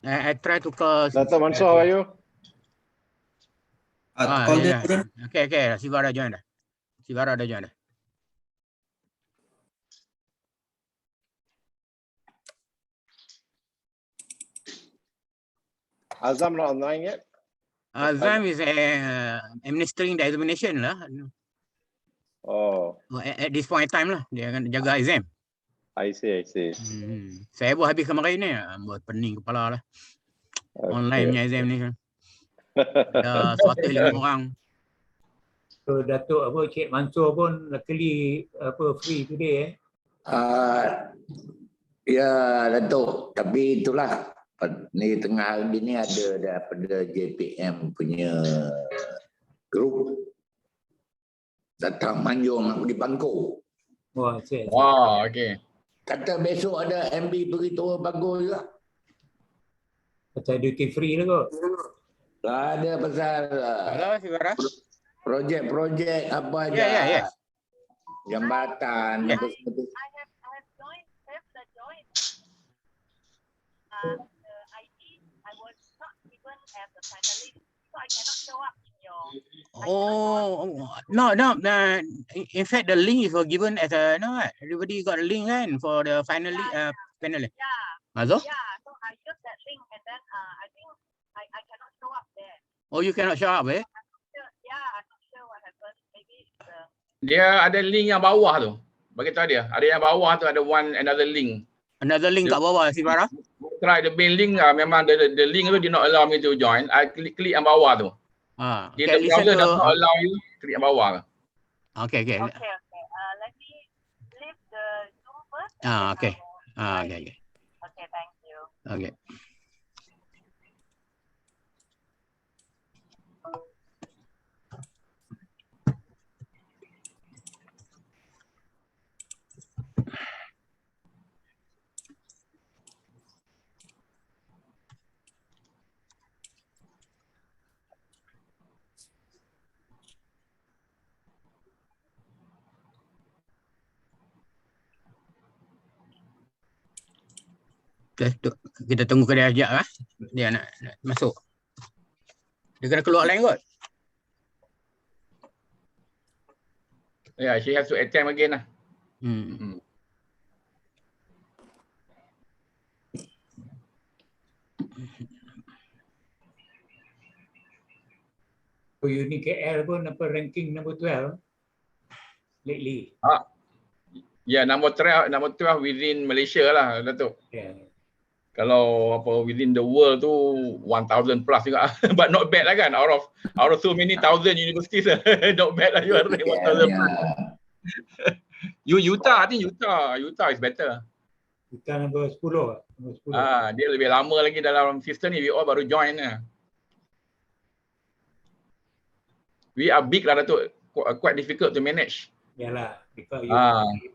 I try to call. Dato Mansor, how are you? Call yeah. them. Okay. Silvara join dah. Silvara dah join dah. Azam not online yet? Azam is administering the examination lah. Oh, At this point in time lah. Dia akan jaga exam. I see. Saya buat habis kemarin ni. Buat pening kepala lah. Online punya exam ni kan. Ada 105 orang. So Datuk Cik Mansor pun luckily free today Ya Datuk, tapi itulah ni tengah hari ni ada daripada JPM punya grup datang Manjung aku di Bangkok. Wah, Okay. Kata besok ada MB beritahu Bangkok juga. Pasal duty free lah kot. Ada pasal Hello, Silvara. projek apa aja. Yeah. Jambatan. Yeah. Apa semua tu. I have joined the joint. The ID I was not given as a finalist, so I cannot show up in your. No. In fact, the link is given as a everybody got a link kan for the finalist. Panelist. Yeah. Mansor? Yeah. So I use that link and then I think I cannot show up there. Oh, you cannot show up, eh? I'm not sure what happened. Maybe Dia ada link yang bawah tu. Bagi tahu dia. Ada yang bawah tu ada another link. Another link kat bawah, Silvara. Try the main link memang the link tu did not allow me to join. I click yang bawah tu. Dia Okay, listen browser does to. not allow you klik yang bawah. Okay. Okay. Let me leave the Zoom first. Okay. Okay, thank you. Okay. Okay, kita tunggu ke dia sekejap lah. Dia nak masuk. Dia kena keluar lain kot. Yeah, she has to attempt again lah. So UniKL pun ranking number 12 lately. Yeah, number 12 within Malaysia lah, Datuk. Yeah. Kalau within the world tu 1,000 plus juga. But not bad lah kan, out of so many thousand universities. Not bad lah, you are ranked 1,000 plus. UTAR, I think UTAR is better. Kita number 10. Dia lebih lama lagi dalam sistem ni, we all baru join lah. We are big lah Datuk, quite difficult to manage. Yalah, because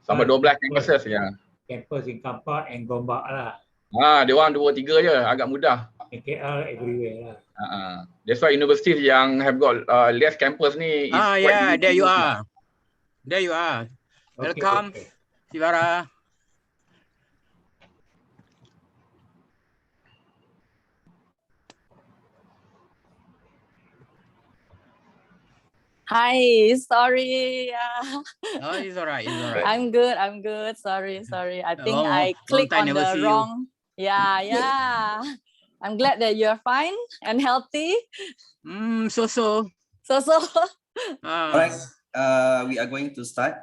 sampai 12 campuses ya. Campus in Kampar and Gombak lah. Dia orang 2-3 je, agak mudah. KL everywhere lah. That's why universities yang have got less campus ni. There you are. Welcome, Silvara. Hi, sorry. Oh, it's alright. I'm good. Sorry. I think I clicked on the wrong. Yeah. I'm glad that you're fine and healthy. So. All right. We are going to start.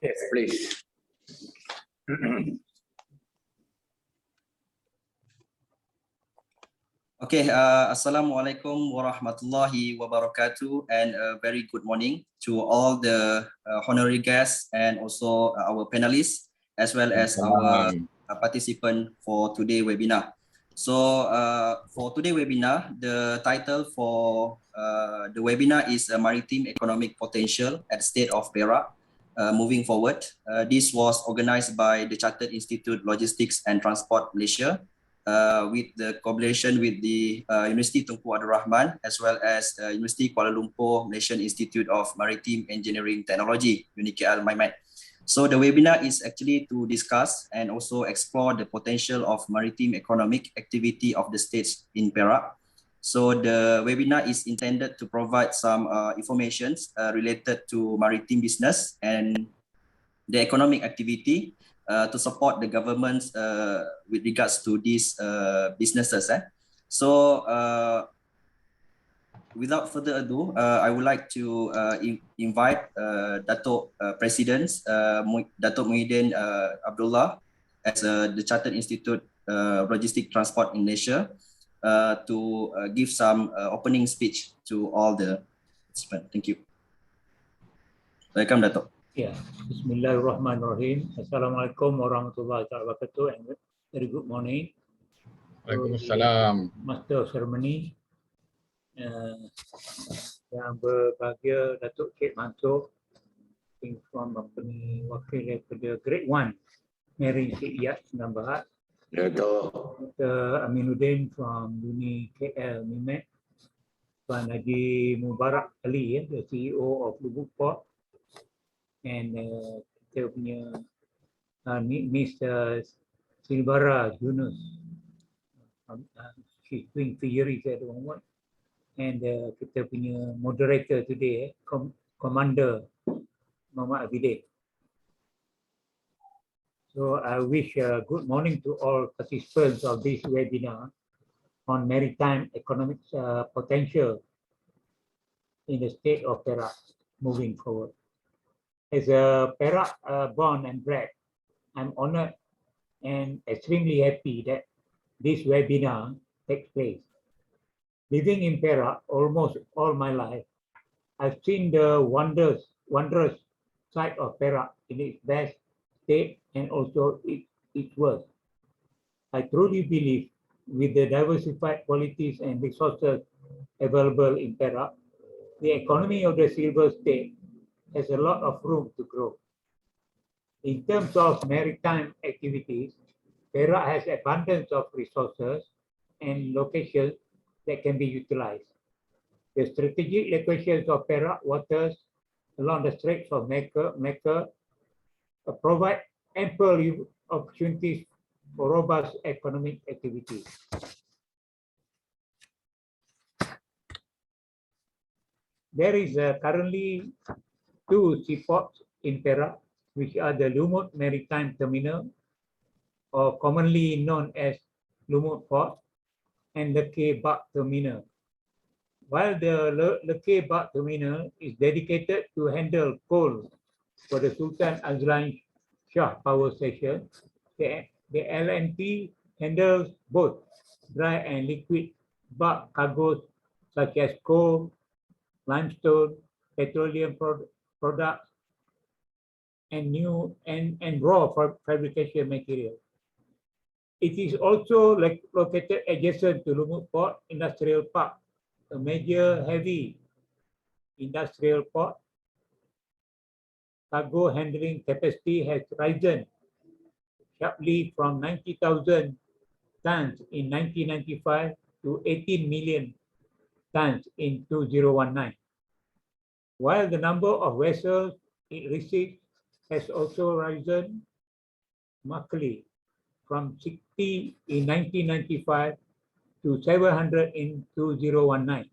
Yes, please. Okay, Assalamualaikum warahmatullahi wabarakatuh, and a very good morning to all the honorary guests and also our panelists, as well as our participant for today's webinar. So for today's webinar, the title for the webinar is Maritime Economic Potential at the State of Perak moving forward. This was organized by the Chartered Institute Logistics and Transport Malaysia, with the collaboration with the University Tunku Abdul Rahman, as well as University Kuala Lumpur Malaysian Institute of Maritime Engineering Technology, Unikl Mimet. So the webinar is actually to discuss and also explore the potential of maritime economic activity of the states in Perak. So the webinar is intended to provide some information related to maritime business and the economic activity to support the governments with regards to these businesses. So without further ado, I would like to invite Dato President Dato Muhiyuddin Abdullah as the Chartered Institute Logistic Transport in Malaysia to give some opening speech to all the participants. Thank you. Welcome, Dato. Yeah. Bismillahirrahmanirrahim. Assalamualaikum warahmatullahi wabarakatuh and very good morning. Waalaikumsalam. Master of Ceremony yang berbahagia Datuk Cik Mansor from company wakil daripada Grade 1 Marine Shipyard Sembilan Berhad. Dr. Aminuddin from Unikl Mimet. Tuan Haji Mubarak Ali, the CEO of Lumut Port. And kita punya Mr. Silvara Junus, she's doing fisheries at the moment. And kita punya moderator today, Commander Muhammad Abidin. So I wish good morning to all participants of this webinar on maritime economic potential in the state of Perak moving forward. As a Perak born and bred, I'm honored and extremely happy that this webinar takes place. Living in Perak almost all my life, I've seen the wondrous side of Perak in its best state and also its worst. I truly believe with the diversified qualities and resources available in Perak, the economy of the silver state has a lot of room to grow. In terms of maritime activities, Perak has abundance of resources and locations that can be utilized. The strategic locations of Perak waters along the Straits of Malacca provide ample opportunities for robust economic activities. There is currently 2 seaports in Perak, which are the Lumut Maritime Terminal, or commonly known as Lumut Port, and the Bak Terminal. While the Lekeh Bak Terminal is dedicated to handle coal for the Sultan Azlan Shah Power Station, the LNT handles both dry and liquid bulk cargoes such as coal, limestone, petroleum products, and raw fabrication material. It is also located adjacent to Lumut Port Industrial Park, a major heavy industrial port. Cargo handling capacity has risen sharply from 90,000 tons in 1995 to 18 million tons in 2019. While the number of vessels it receives has also risen markedly from 60 in 1995 to 700 in 2019.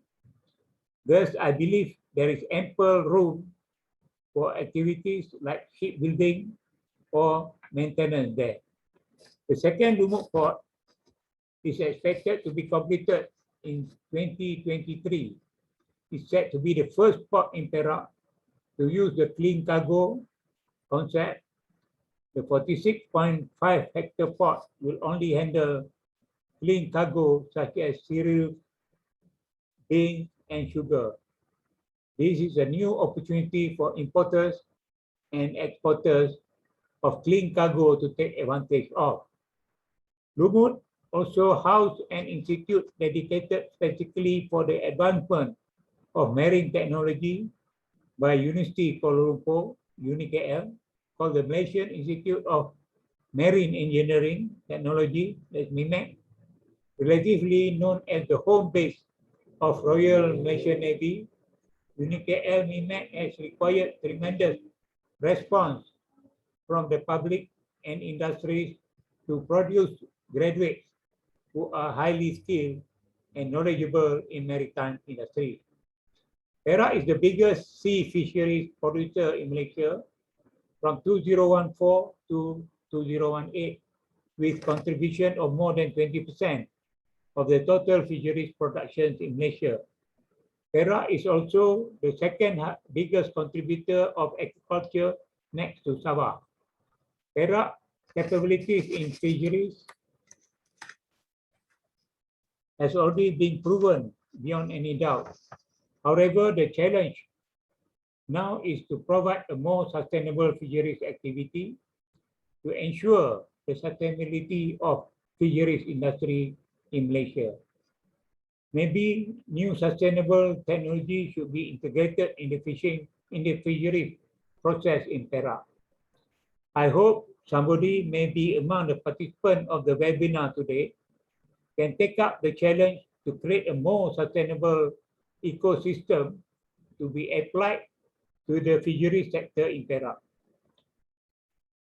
Thus, I believe there is ample room for activities like shipbuilding or maintenance there. The second Lumut port is expected to be completed in 2023. It's said to be the first port in Perak to use the clean cargo concept. The 46.5 hectare port will only handle clean cargo such as cereals, beans, and sugar. This is a new opportunity for importers and exporters of clean cargo to take advantage of. Lumut also housed an institute dedicated specifically for the advancement of marine technology by University Kuala Lumpur, UNIKL, called the Malaysian Institute of Marine Engineering Technology, that's MIMET, relatively known as the home base of Royal Malaysian Navy. UNIKL Mimet has required tremendous response from the public and industries to produce graduates who are highly skilled and knowledgeable in maritime industry. Perak is the biggest sea fisheries producer in Malaysia from 2014 to 2018, with contribution of more than 20% of the total fisheries productions in Malaysia. Perak is also the second biggest contributor of aquaculture next to Sabah. Perak capabilities in fisheries has already been proven beyond any doubt. However, the challenge now is to provide a more sustainable fisheries activity to ensure the sustainability of fisheries industry in Malaysia. Maybe new sustainable technology should be integrated in the fisheries process in Perak. I hope somebody, maybe among the participants of the webinar today, can take up the challenge to create a more sustainable ecosystem to be applied to the fisheries sector in Perak.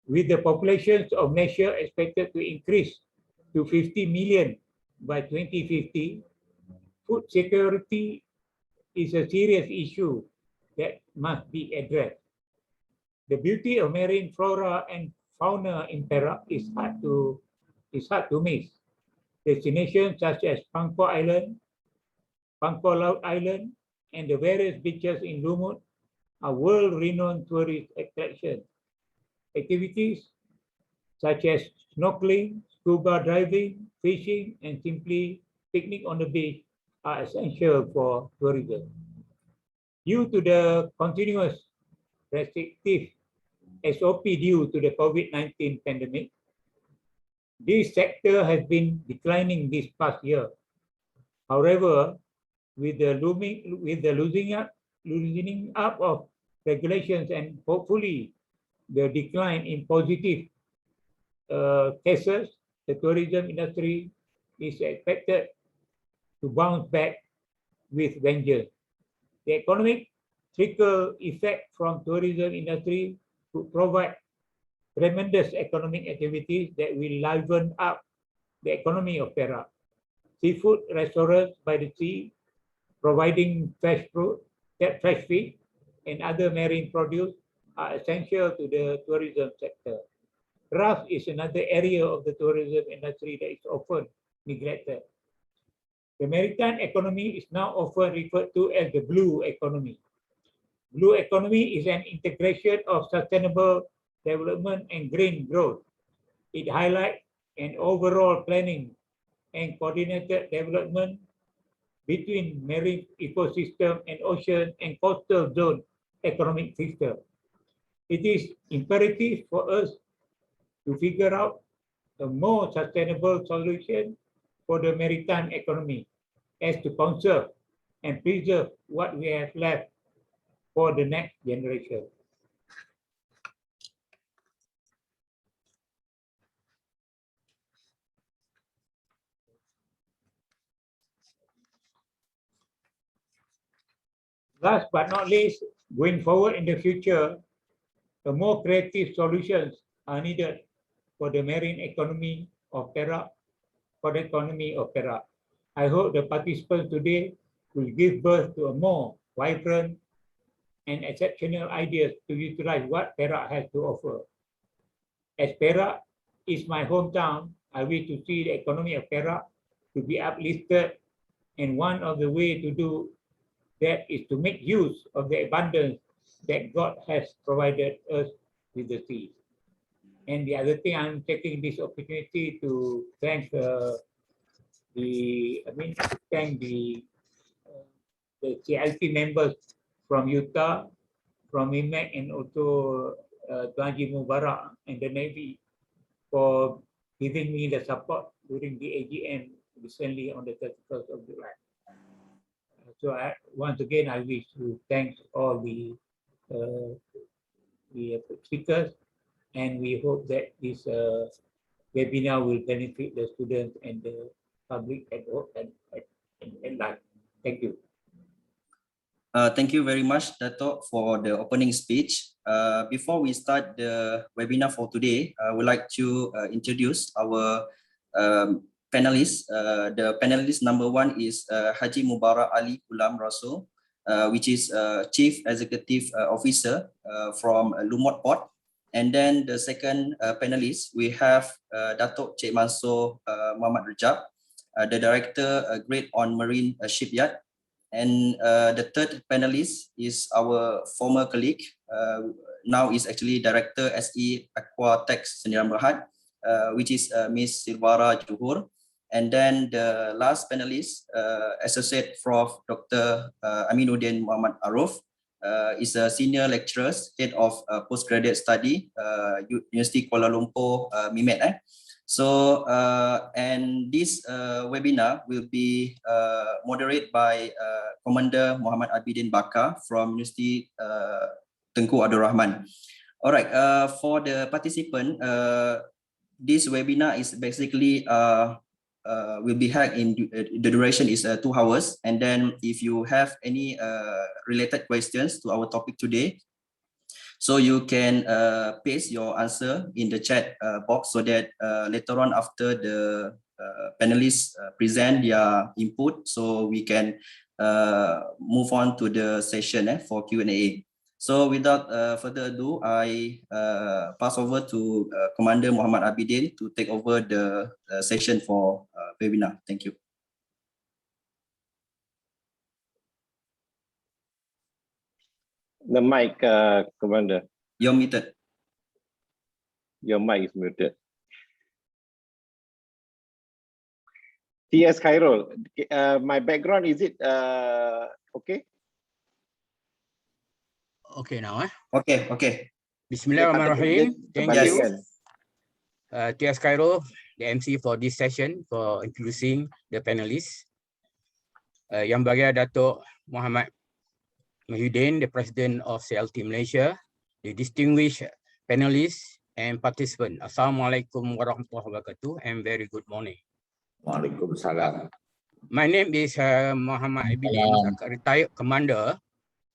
With the populations of Malaysia expected to increase to 50 million by 2050, food security is a serious issue that must be addressed. The beauty of marine flora and fauna in Perak is hard to miss. Destinations such as Pangkor Island, Pangkor Laut Island, and the various beaches in Lumut are world-renowned tourist attractions. Activities such as snorkeling, scuba diving, fishing, and simply picnic on the beach are essential for tourism. Due to the continuous restrictive SOP due to the COVID-19 pandemic, this sector has been declining this past year. However, with the loosening up of regulations and hopefully the decline in positive cases, the tourism industry is expected to bounce back with vengeance. The economic trickle effect from tourism industry could provide tremendous economic activities that will liven up the economy of Perak. Seafood restaurants by the sea, providing fresh fruit, fresh fish, and other marine produce are essential to the tourism sector. Craft is another area of the tourism industry that is often neglected. The maritime economy is now often referred to as the blue economy. Blue economy is an integration of sustainable development and green growth. It highlights an overall planning and coordinated development between marine ecosystem and ocean and coastal zone economic system. It is imperative for us to figure out a more sustainable solution for the maritime economy as to conserve and preserve what we have left for the next generation. Last but not least, going forward in the future, the more creative solutions are needed for the marine economy of Perak, for the economy of Perak. I hope the participants today will give birth to a more vibrant and exceptional ideas to utilize what Perak has to offer. As Perak is my hometown, I wish to see the economy of Perak to be uplifted, and one of the ways to do that is to make use of the abundance that God has provided us with the sea. And the other thing, I'm taking this opportunity to thank the CILT members from UTAR, from Mimet, and also Tuan Haji Mubarak and the Navy for giving me the support during the AGM recently on the 31st of July. So once again, I wish to thank all the speakers, and we hope that this webinar will benefit the students and the public at large. Thank you. Thank you very much, Dato, for the opening speech. Before we start the webinar for today, I would like to introduce our panelists. The panelist number one is Haji Mubarak Ali Gulam Rasul, which is Chief Executive Officer from Lumut Port. And then the second panelist, we have Dato Cik Mansor Muhammad Rejab, the Director Grade on Marine Shipyard. And the third panelist is our former colleague, now is actually Director SE Aquatech Sdn Bhd, which is Miss Silvara Johor. And then the last panelist, Associate Prof Dr. Aminuddin Muhammad Arif, is a Senior Lecturer, Head of Postgraduate Study, University Kuala Lumpur, Mimet. So, and this webinar will be moderated by Commander Muhammad Abidin Bakar from University Tengku Abdul Rahman. All right, for the participant, this webinar is basically will be held in the duration is 2 hours. And then if you have any related questions to our topic today, so you can paste your answer in the chat box so that later on after the panelists present their input, so we can move on to the session for Q&A. So without further ado, I pass over to Commander Muhammad Abidin to take over the session for webinar. Thank you. The mic, Commander. You're muted. Your mic is muted. TS Khairul, my background, is it okay? Okay now, Okay. Bismillahirrahmanirrahim. Thank Yes. you. TS Khairul, the MC for this session, for introducing the panelists. Yang Bahagia Dato Muhammad Muhiyuddin, the President of CILT Malaysia, the distinguished panelists and participants. Assalamualaikum warahmatullahi wabarakatuh and very good morning. Waalaikumsalam. My name is Muhammad Abidin, a retired commander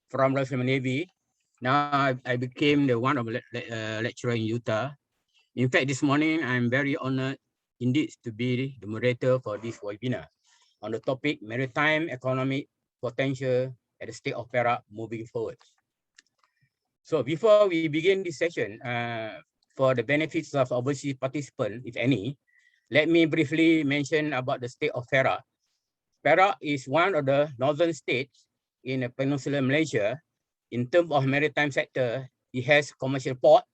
from Royal Navy. Now I became the one of lecturer in UTAR. In fact, this morning I'm very honored indeed to be the moderator for this webinar on the topic Maritime Economic Potential at the State of Perak moving forward. So before we begin this session, for the benefits of overseas participants, if any, let me briefly mention about the State of Perak. Perak is one of the northern states in the Peninsular Malaysia. In terms of maritime sector, it has commercial port,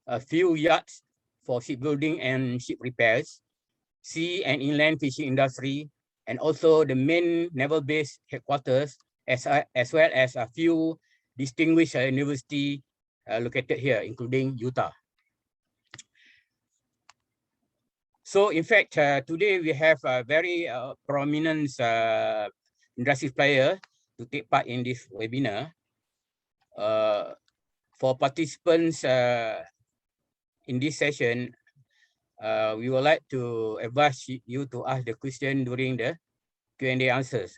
a few yards for shipbuilding and ship repairs, sea and inland fishing industry, and also the main naval base headquarters, as well as a few distinguished universities located here, including UTAR. So in fact, today we have a very prominent industry player to take part in this webinar. For participants in this session, we would like to advise you to ask the question during the Q&A answers.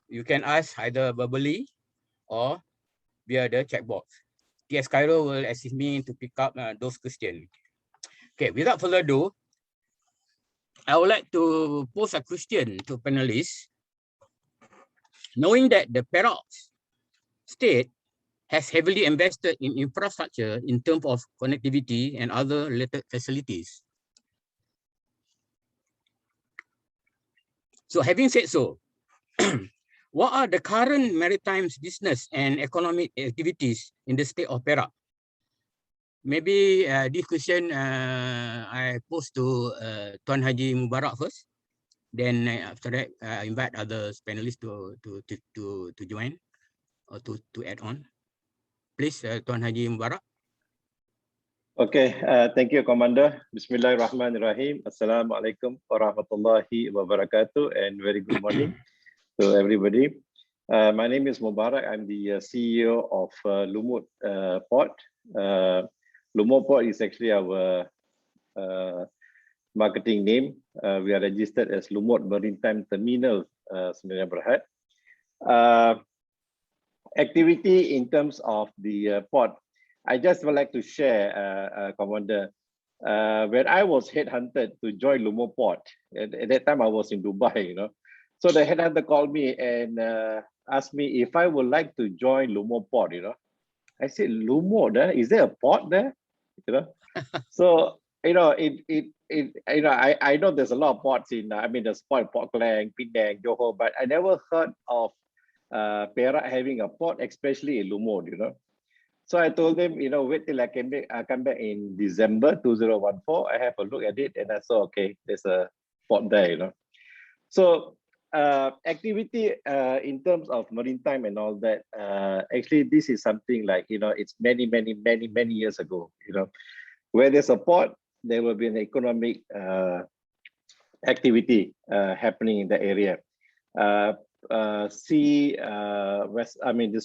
You can ask either verbally or via the chat box. TS Cairo will assist me to pick up those questions. Okay, without further ado, I would like to pose a question to panelists. Knowing that the Perak state has heavily invested in infrastructure in terms of connectivity and other related facilities. So having said so, what are the current maritime business and economic activities in the state of Perak? Maybe this question I pose to Tuan Haji Mubarak first. Then after that, I invite other panelists to join or to add on. Please, Tuan Haji Mubarak. Okay, thank you, Commander. Bismillahirrahmanirrahim. Assalamualaikum warahmatullahi wabarakatuh and very good morning to everybody. My name is Mubarak. I'm the CEO of Lumut Port. Lumut Port is actually our marketing name. We are registered as Lumut Maritime Terminal Sdn Bhd. activity in terms of the port, I just would like to share, Commander. When I was headhunted to join Lumut Port, at that time I was in Dubai, you know. So the headhunter called me and asked me if I would like to join Lumut Port, you know. I said, Lumut, is there a port there? You know. So you know, I know there's a lot of ports in. I mean, there's Port Klang, Penang, Johor, but I never heard of Perak having a port, especially in Lumut, you know. So I told them, you know, wait till I come back in December 2014. I have a look at it and I saw, okay, there's a port there, you know. So activity in terms of maritime and all that, actually this is something like, you know, it's many years ago, you know. Where there's a port, there will be an economic activity happening in the area. These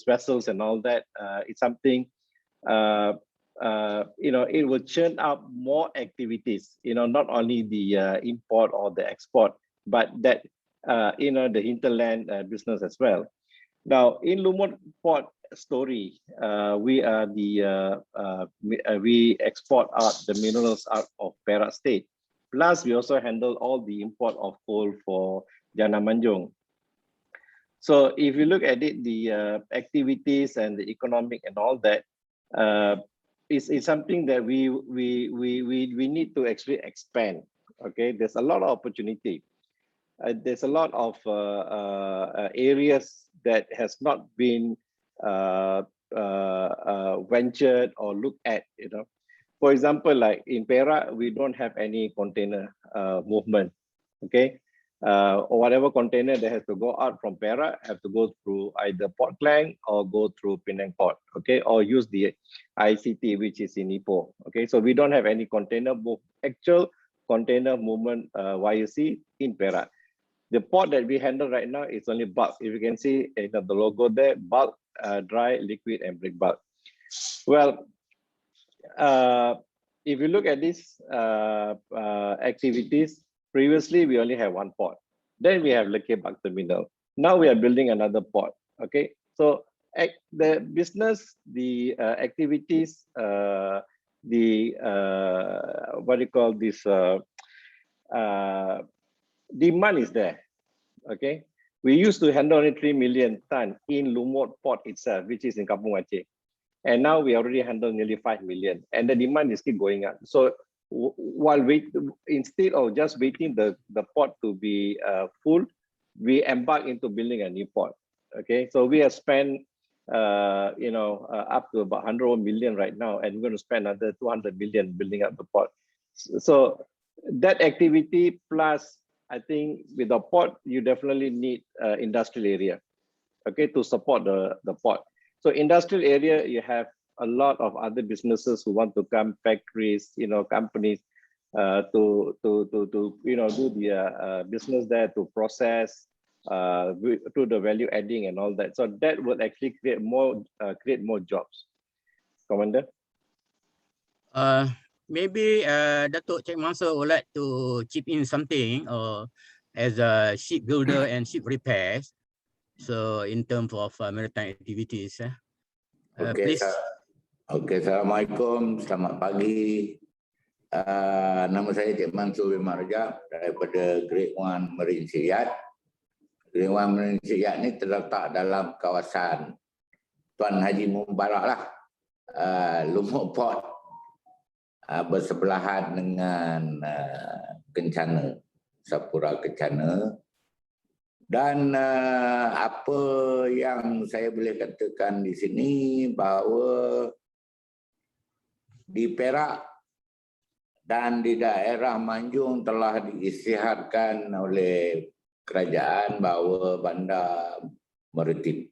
vessels and all that, it's something, you know, it will churn up more activities, you know, not only the import or the export, but that, you know, the hinterland business as well. Now, in Lumut Port story, we are the, we export out the minerals out of Perak State. Plus, we also handle all the import of coal for Jana Manjung. So if you look at it, the activities and the economic and all that, is something that we need to actually expand. Okay, there's a lot of opportunity. There's a lot of areas that has not been ventured or looked at. You know, for example, like in Perak, we don't have any container movement. Okay. Or whatever container that has to go out from Perak have to go through either Port Klang or go through Penang Port, okay, or use the ICT, which is in Ipoh, okay. So we don't have any actual container movement via sea in Perak. The port that we handle right now is only bulk. If you can see, you know, the logo there, bulk, dry, liquid, and break bulk. Well, if you look at these activities, previously, we only have one port. Then we have Lekebak Terminal. Now we are building another port. Okay, so the business, the activities, what do you call this? Demand is there. Okay, we used to handle only 3 million ton in Lumut Port itself, which is in Kampung Aceh, and now we already handle nearly 5 million, and the demand is keep going up. So while instead of just waiting the port to be full, we embark into building a new port. Okay, so we have spent you know, up to about 100 million right now, and we're going to spend another 200 million building up the port. So that activity plus, I think with the port, you definitely need industrial area, okay, to support the port. So industrial area, you have a lot of other businesses who want to come, factories, you know, companies to you know, do the business there, to process, to the value adding and all that. So that would actually create more jobs. Commander. Maybe Dato' Cik Mansor would like to chip in something, or as a shipbuilder and ship repairs. So in terms of maritime activities, Okay, please. Okay, Assalamualaikum, selamat pagi. Nama saya Cik Mansor bin Rejab daripada Grade 1 Marine Shipyard. Grade 1 Marine Shipyard ni terletak dalam kawasan Tuan Haji Mubarak lah, Lumut Port, bersebelahan dengan Kencana, Sapura Kencana. Dan apa yang saya boleh katakan di sini, bahawa di Perak dan di daerah Manjung telah diisytiharkan oleh kerajaan bahawa bandar maritim.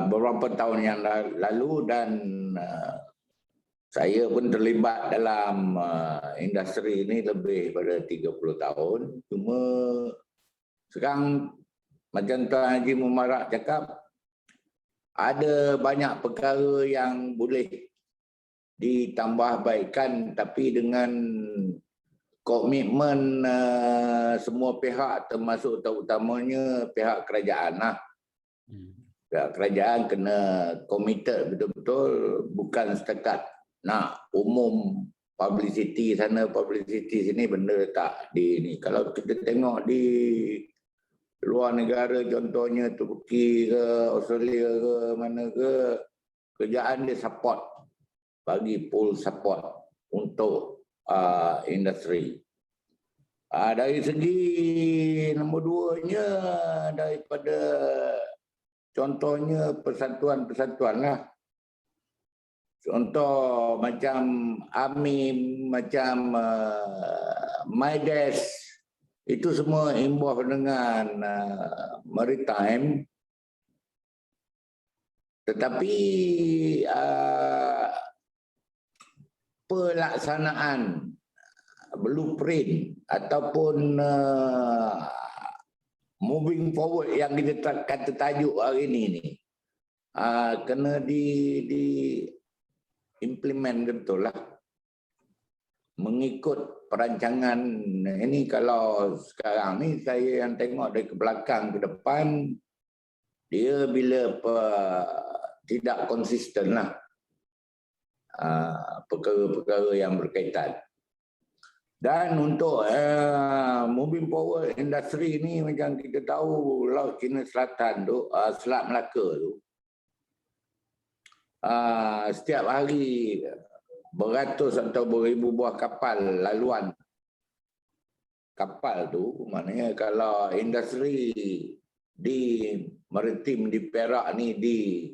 Beberapa tahun yang lalu, dan saya pun terlibat dalam industri ini lebih pada 30 tahun. Cuma sekarang macam Tuan Haji Mubarak cakap, ada banyak perkara yang boleh ditambah baikkan, tapi dengan komitmen semua pihak, termasuk terutamanya pihak kerajaan lah. Kerajaan kena committed betul-betul, bukan setakat nak umum publicity sana, publicity sini, benda tak di ni. Kalau kita tengok di luar negara, contohnya Turki ke, Australia ke, mana ke, kerajaan dia support, bagi full support untuk industri. Dari segi nombor 2-nya, daripada contohnya persatuan-persatuan lah. Contoh macam AMIM, macam MIDES, itu semua involved dengan Maritime. Tetapi pelaksanaan blueprint ataupun moving forward yang kita kata tajuk hari ini kena di implement betul lah, mengikut perancangan ini. Kalau sekarang ni saya yang tengok dari ke belakang ke depan, dia bila tidak konsisten lah perkara-perkara yang berkaitan. Dan untuk moving forward industri ni, macam kita tahu Laut Cina Selatan tu, Selat Melaka tu, setiap hari beratus atau beribu buah kapal laluan. Kapal tu maknanya kalau industri di Maritime di Perak ni di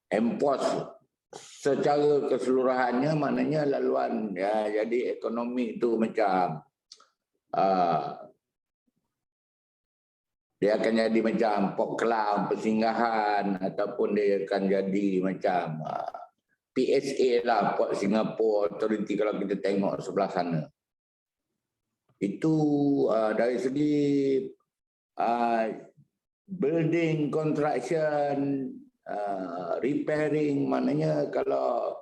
enforce secara keseluruhannya, maknanya laluan ya, jadi ekonomi itu macam dia akan jadi macam port club, persinggahan, ataupun dia akan jadi macam PSA lah, Port Singapore Authority kalau kita tengok sebelah sana. Itu dari segi building, construction, repairing, maknanya kalau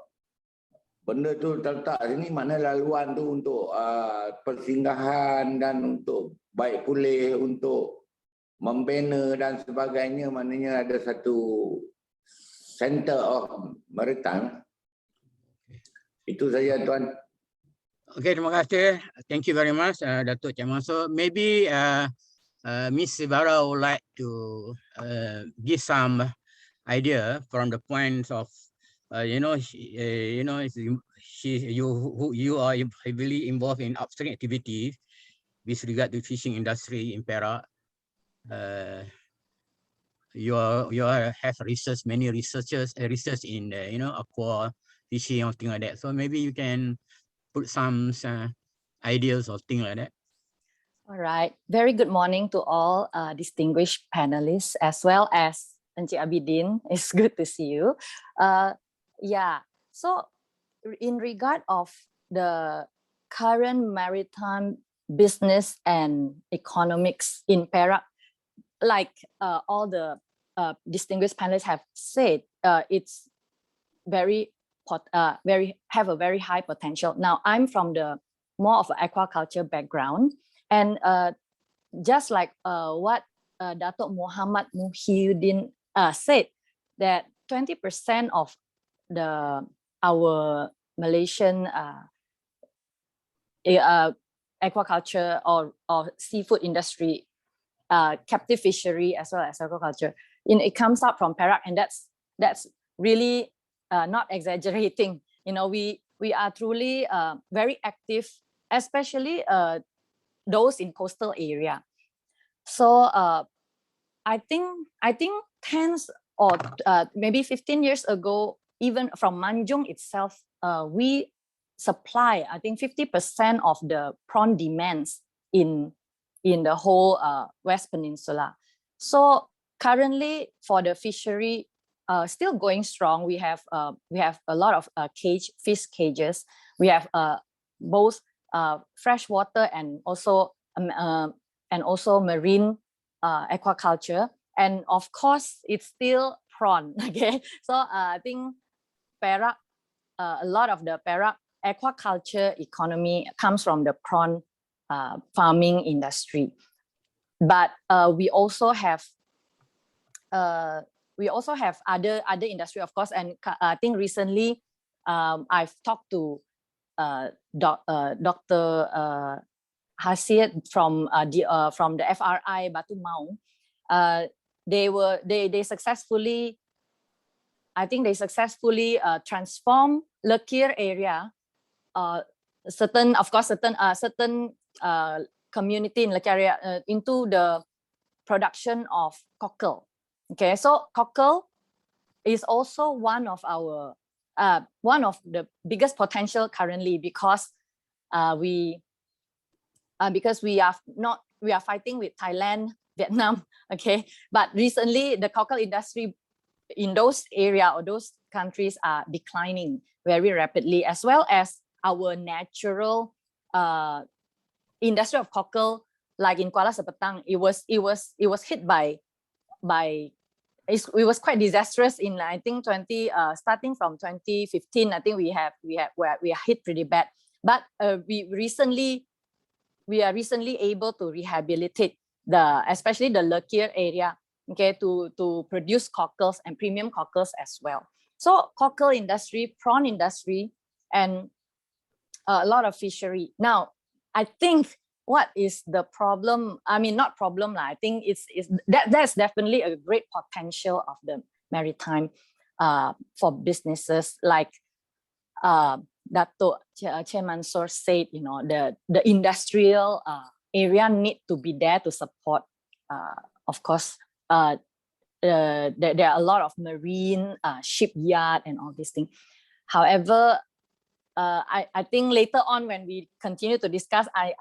benda tu terletak sini, mana laluan tu untuk persinggahan dan untuk baik pulih, untuk membina dan sebagainya, maknanya ada satu center of maritime. Itu saja, Tuan. Okay, terima kasih. Thank you very much, Dato' Cik Mansor. Maybe Miss Silvara would like to give some idea from the points of, you are heavily involved in upstream activities with regard to fishing industry in Perak. You have research, many research in aqua fishing or things like that. So maybe you can put some ideas or things like that. All right. Very good morning to all distinguished panelists as well as Encik Abidin. It's good to see you. Yeah. So in regard of the current maritime business and economics in Perak, like all the distinguished panelists have said, it's have a very high potential. Now, I'm from the more of an aquaculture background, and just like what Dato' Muhammad Muhiyuddin said, that 20% of our Malaysian aquaculture or seafood industry, captive fishery as well as aquaculture, it comes up from Perak, and that's really not exaggerating. We are truly very active, especially those in coastal area. So I think 10 or maybe 15 years ago, even from Manjung itself, we supply, I think 50% of the prawn demands in the whole West Peninsula. So currently for the fishery, still going strong. We have a lot of fish cages. We have both freshwater and also marine aquaculture, and of course it's still prawn. Okay, so I think Perak, a lot of the Perak aquaculture economy comes from the prawn farming industry. but we also have other industry, of course. And I think recently I've talked to Dr. Hasid from the FRI Batu Maung. They successfully, I think they successfully transform Lekir area, certain community in Lekir area into the production of cockle. Okay, so cockle is also one of the biggest potential currently, because we are fighting with Thailand, Vietnam. Okay, but recently the cockle industry in those area or those countries are declining very rapidly, as well as our natural industry of cockle, like in Kuala Sepetang. It was hit by it was quite disastrous in, I think, starting from 2015. I think we are hit pretty bad, but we are recently able to rehabilitate especially the Lekir area, okay, to produce cockles and premium cockles as well. So cockle industry, prawn industry, and a lot of fishery. Now, I think what is the problem? I mean, not problem lah. I think that's definitely a great potential of the maritime for businesses, like Dato Chair Mansor said. You know, the industrial area need to be there to support. Of course, there are a lot of marine shipyard and all these things. However, I think later on when we continue to discuss, I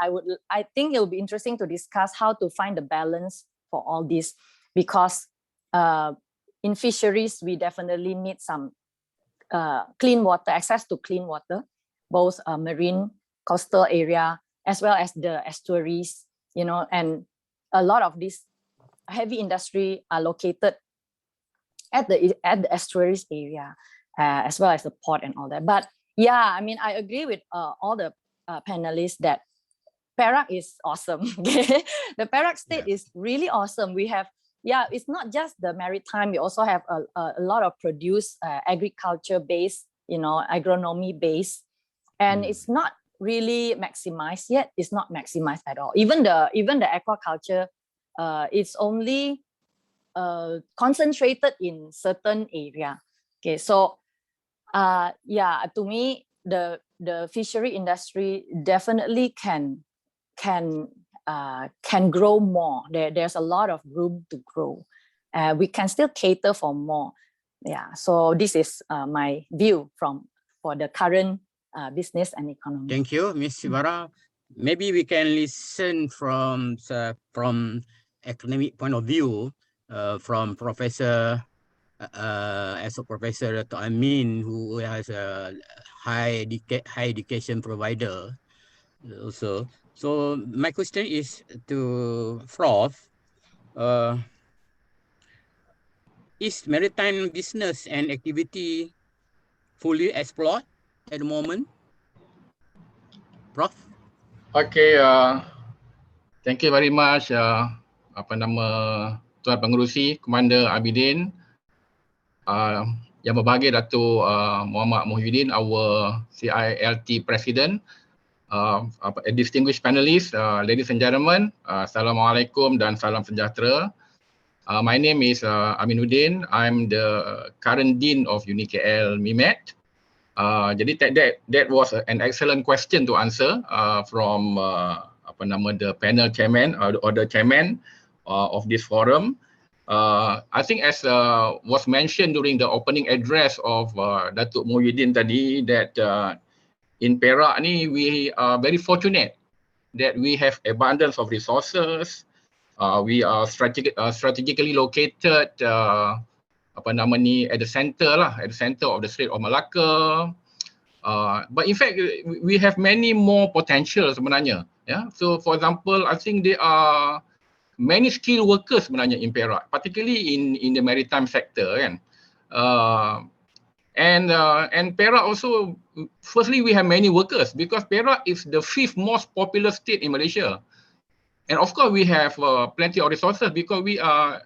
think it will be interesting to discuss how to find the balance for all this, because in fisheries we definitely need some clean water, access to clean water, both marine coastal area as well as the estuaries, you know, and a lot of this heavy industry are located at the estuaries area, as well as the port and all that. But yeah, I mean, I agree with all the panelists that Perak is awesome. The Perak state is really awesome. We have, it's not just the maritime. We also have a lot of produce, agriculture based, you know, agronomy based, and it's not really maximized yet. It's not maximized at all. Even the aquaculture, it's only concentrated in certain area. Okay, so to me, the fishery industry definitely can grow more. There's a lot of room to grow. We can still cater for more. Yeah, so this is my view for the current business and economy. Thank you, Ms. Silvara. Maybe we can listen from academic point of view, from Professor as a professor Dr. Amin, who has a high education provider also. So my question is to Prof. Is maritime business and activity fully explored at the moment? Prof? Okay, thank you very much. Tuan Pengerusi, Komander Aminuddin, Yang Berbahagia Dato Muhammad Muhiyuddin, our CILT President, distinguished panelists, ladies and gentlemen, Assalamualaikum dan salam sejahtera. My name is Aminuddin. I'm the current Dean of Unikl Mimet. Jadi that was an excellent question to answer from the panel chairman or the chairman of this forum. I think as was mentioned during the opening address of Datuk Muhyiddin tadi, that in Perak ni we are very fortunate that we have abundance of resources. We are strategically located at the center at the center of the Strait of Malacca. But in fact we have many more potential sebenarnya. Yeah. So for example, I think there are many skilled workers sebenarnya in Perak, particularly in the maritime sector, kan. And Perak also, firstly we have many workers because Perak is the 5th most populous state in Malaysia. And of course, we have plenty of resources because we are,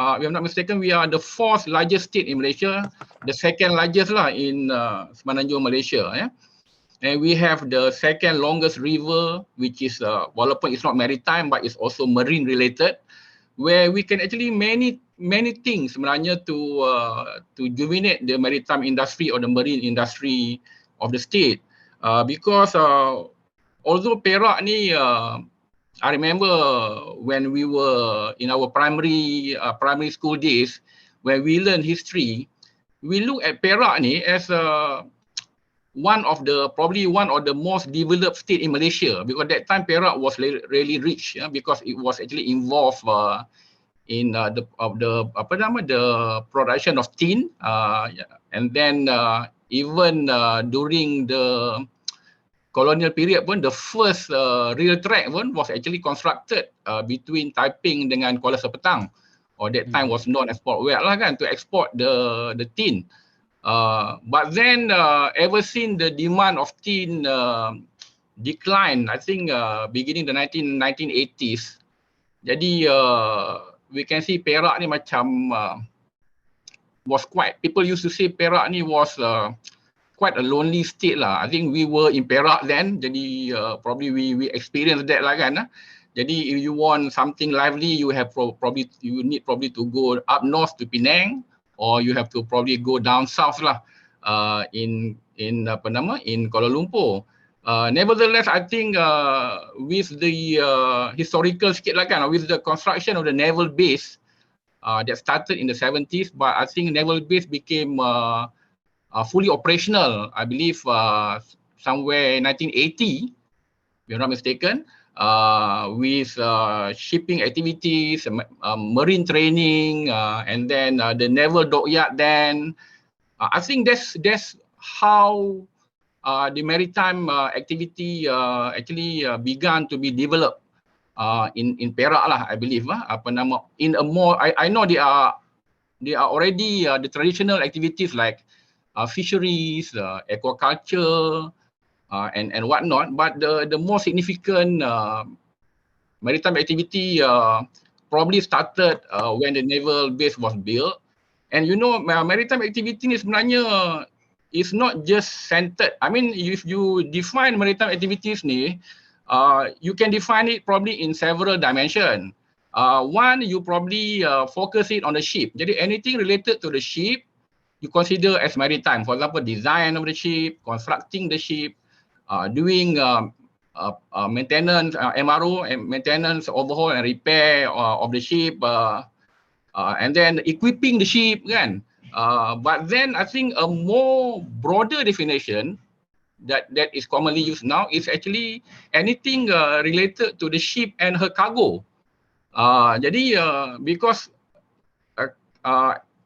if I'm not mistaken, we are the 4th largest state in Malaysia, the 2nd largest lah in Semenanjung Malaysia. Yeah? And we have the 2nd longest river, which is, walaupun it's not maritime, but it's also marine related, where we can actually many things sebenarnya to rejuvenate the maritime industry or the marine industry of the state. Because although Perak ni, I remember when we were in our primary school days, when we learn history, we look at Perak ni as probably one of the most developed state in Malaysia, because that time Perak was really rich, because it was actually involved in the production of tin, and then even during the colonial period pun, the first rail track pun was actually constructed between Taiping dengan Kuala Sepetang, or that time was known as Port Wet lah kan, to export the tin. But then ever since the demand of tin declined, I think beginning the 1980s, jadi we can see Perak ni macam was quite, people used to say Perak ni was quite a lonely state lah. I think we were in Perak then, jadi probably we experienced that lah kan. Jadi if you want something lively, you have you need to go up north to Penang, or you have to probably go down south lah, in Kuala Lumpur. Nevertheless, I think with the historical sikit lah kan, with the construction of the naval base that started in the 70s, but I think naval base became fully operational, I believe somewhere in 1980, if I'm not mistaken, with shipping activities, marine training, and then the naval dockyard then. I think that's how the maritime activity actually began to be developed in Perak lah, I believe. In a more, I know they are already the traditional activities like fisheries, aquaculture, and whatnot, but the more significant maritime activity probably started when the naval base was built. And you know, maritime activity ni sebenarnya is not just centered. I mean, if you define maritime activities ni, you can define it probably in several dimensions. One, you probably focus it on the ship. Jadi anything related to the ship, you consider as maritime. For example, design of the ship, constructing the ship, doing maintenance, MRO, and maintenance, overhaul and repair of the ship, and then equipping the ship, kan? But then I think a more broader definition that is commonly used now is actually anything related to the ship and her cargo. Jadi because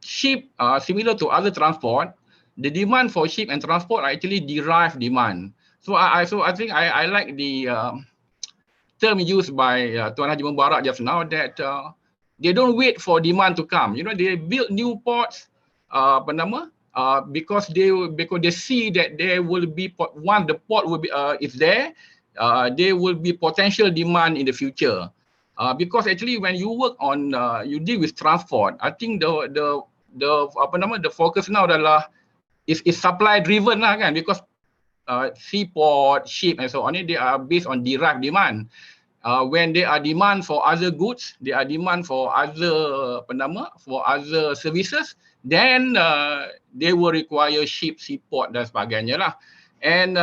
ship, similar to other transport, the demand for ship and transport are actually derived demand. So I think I like the term used by Tuan Haji Mubarak just now, that they don't wait for demand to come. You know, they build new ports, because they see that there will be, once the port will be is there will be potential demand in the future. Because actually when you work on you deal with transport, I think the focus now adalah is supply driven lah kan, because seaport, ship and so on, they are based on derived demand. When there are demand for other goods, there are demand for other services, then they will require ship, seaport dan sebagainya lah. And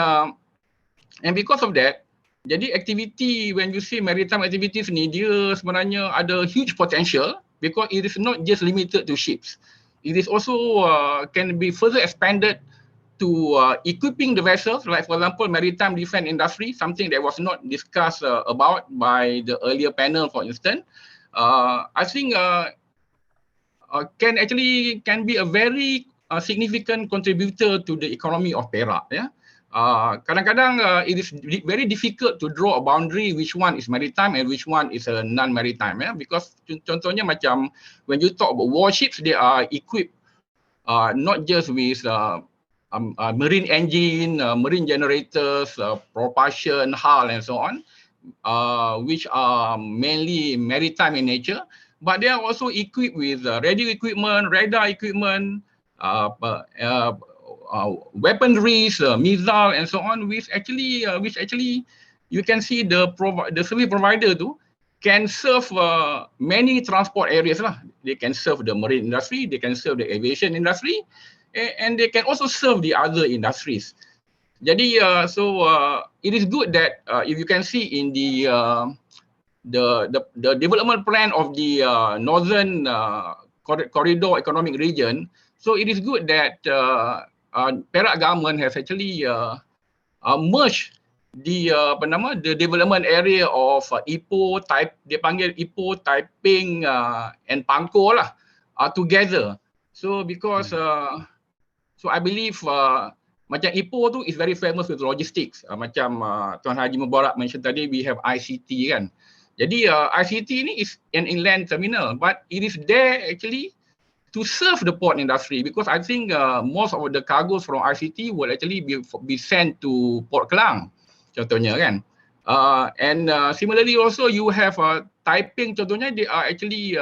because of that, jadi activity, when you see maritime activities ni, dia sebenarnya ada huge potential, because it is not just limited to ships. It is also can be further expanded to equipping the vessels, like for example, maritime defense industry, something that was not discussed about by the earlier panel, for instance. I think can be a very significant contributor to the economy of Perak. Yeah? Kadang-kadang it is very difficult to draw a boundary which one is maritime and which one is a non-maritime. Yeah? Because contohnya macam when you talk about warships, they are equipped not just with marine engine, marine generators, propulsion, hull and so on. which are mainly maritime in nature, but they are also equipped with radio equipment, radar equipment, weaponries, missile, and so on, which actually you can see the service provider too can serve many transport areas lah. They can serve the marine industry, they can serve the aviation industry, and they can also serve the other industries. Jadi it is good that if you can see in the development plan of the northern corridor economic region, so it is good that Perak government has actually merged the development area of Ipoh, dia panggil Ipoh, Taiping and Pangkor lah together. So because so I believe macam Ipoh tu is very famous with logistics. Macam Tuan Haji Mubarak mention tadi, we have ICT kan. Jadi ICT ni is an inland terminal, but it is there actually to serve the port industry, because I think most of the cargoes from ICT will actually be sent to Port Klang, contohnya kan. And similarly also you have Taiping, contohnya they are actually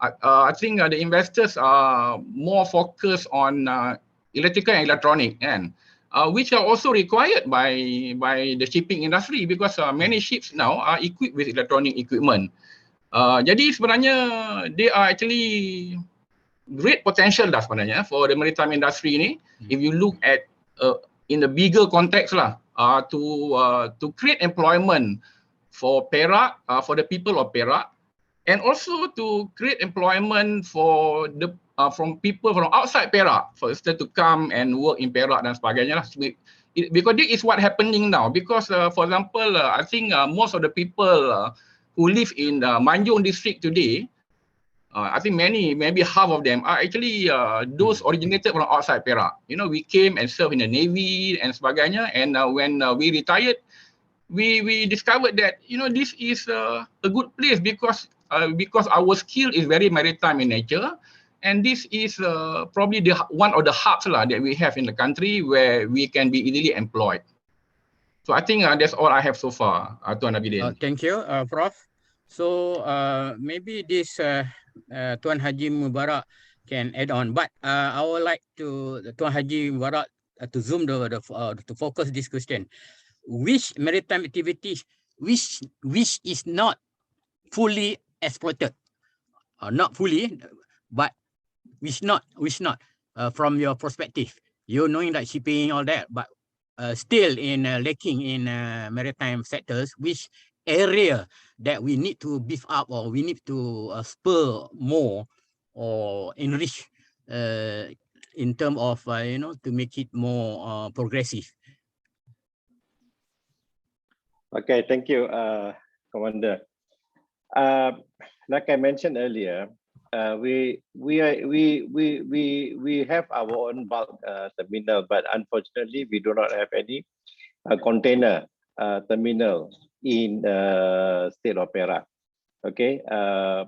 I think the investors are more focused on electrical and electronic, kan, which are also required by the shipping industry, because many ships now are equipped with electronic equipment. Jadi sebenarnya they are actually great potential dah sebenarnya for the maritime industry ni, if you look at in the bigger context lah, to create employment for Perak, for the people of Perak, and also to create employment for the from people from outside Perak, for instance, to come and work in Perak dan sebagainya lah. Because this is what happening now. Because for example, I think most of the people who live in Manjung district today, I think maybe half of them are actually those originated from outside Perak. You know, we came and served in the Navy and sebagainya, and when we retired, we discovered that, you know, this is a good place because our skill is very maritime in nature, and this is probably one of the hubs lah that we have in the country where we can be easily employed. So I think that's all I have so far, Tuan Aminuddin. Thank you, Prof. So maybe this Tuan Haji Mubarak can add on, but I would like to Tuan Haji Mubarak to zoom to focus this question. Which maritime activities which is not fully exploited, not fully, but which not from your perspective, you knowing that shipping all that, but still in lacking in maritime sectors, which area that we need to beef up, or we need to spur more or enrich in terms of you know, to make it more progressive. Okay, thank you, Commander. Like I mentioned earlier, we have our own bulk terminal, but unfortunately we do not have any container terminal in State of Perak. Okay,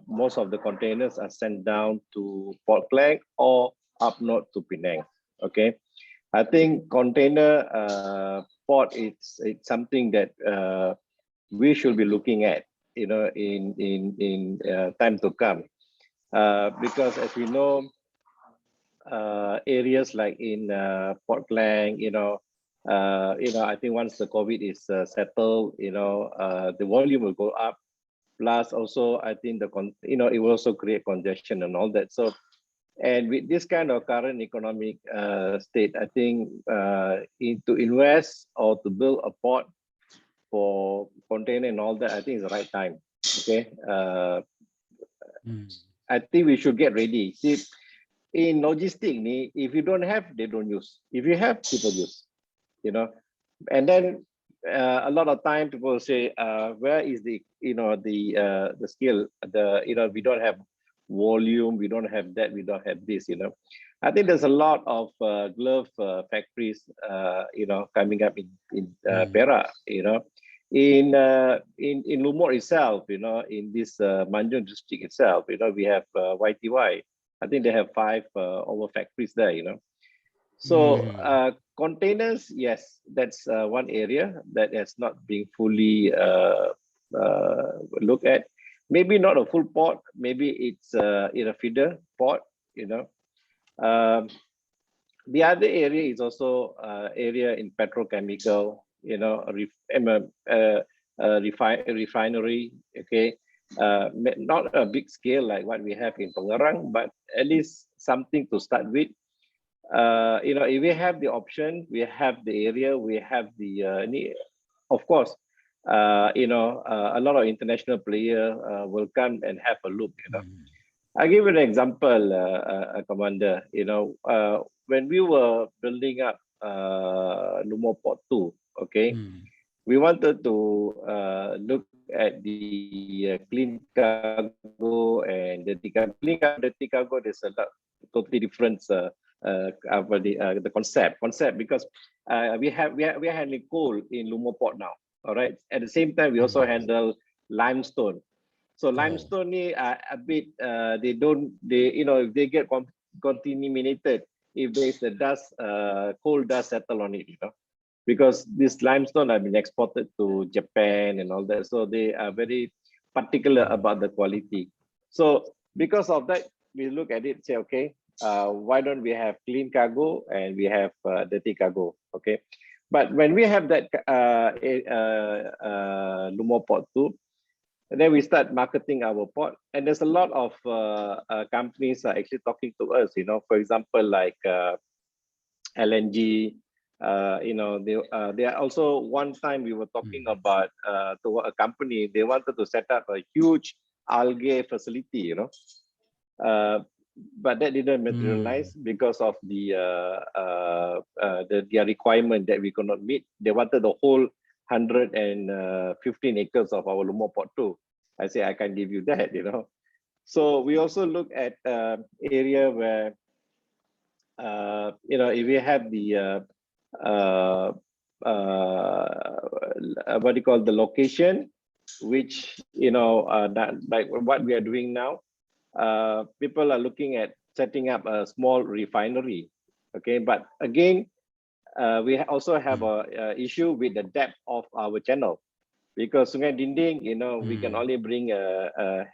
most of the containers are sent down to Port Klang or up north to Penang. Okay, I think container port, it's something that we should be looking at, you know, in time to come, because as we know, areas like in Port Klang, you know, I think once the COVID is settled, you know, the volume will go up. Plus, also, I think it will also create congestion and all that. So, and with this kind of current economic state, I think to invest or to build a port for container and all that, I think is the right time. Okay, I think we should get ready. See, in logistics, if you don't have, they don't use. If you have, people use. You know, and then a lot of time people say, where is the the skill? We don't have volume, we don't have that, we don't have this. You know, I think there's a lot of glove factories, coming up in Perak. You know, in Lumut itself, you know, in this Manjung district itself, you know, we have YTY. I think they have 5 over factories there. You know, so containers, yes, that's one area that has not been fully looked at. Maybe not a full port, maybe it's in a feeder port, you know. The other area is also area in petrochemical, you know, refinery, okay. Not a big scale like what we have in Pengerang, but at least something to start with. You know, if we have the option, we have the area, we have the need. Of course, you know, a lot of international players will come and have a look, you know. I'll give you an example, Commander. You know, when we were building up Lumut Port 2, okay, we wanted to look at the clean cargo and the clean cargo. There's a lot, totally different the concept because we are handling coal in Lumut Port now. All right. At the same time, we also handle limestone. So limestone a bit you know, if they get contaminated, if there's a dust, coal dust settle on it, you know, because this limestone have been exported to Japan and all that, so they are very particular about the quality. So because of that, we look at it, say, okay, why don't we have clean cargo and we have dirty cargo, okay? But when we have that Lumut Port 2, and then we start marketing our port, and there's a lot of companies are actually talking to us, you know, for example, like LNG, you know, they are also, one time we were talking about to a company, they wanted to set up a huge algae facility, you know, but that didn't materialize because of their requirement that we could not meet. They wanted the whole 115 acres of our Lumut Port 2. I say, I can't give you that, you know. So we also look at area where, you know, if we have the, what do you call, the location, which, you know, that, like what we are doing now, people are looking at setting up a small refinery, okay? But again, we also have a issue with the depth of our channel, because Sungai Dinding, you know, we can only bring a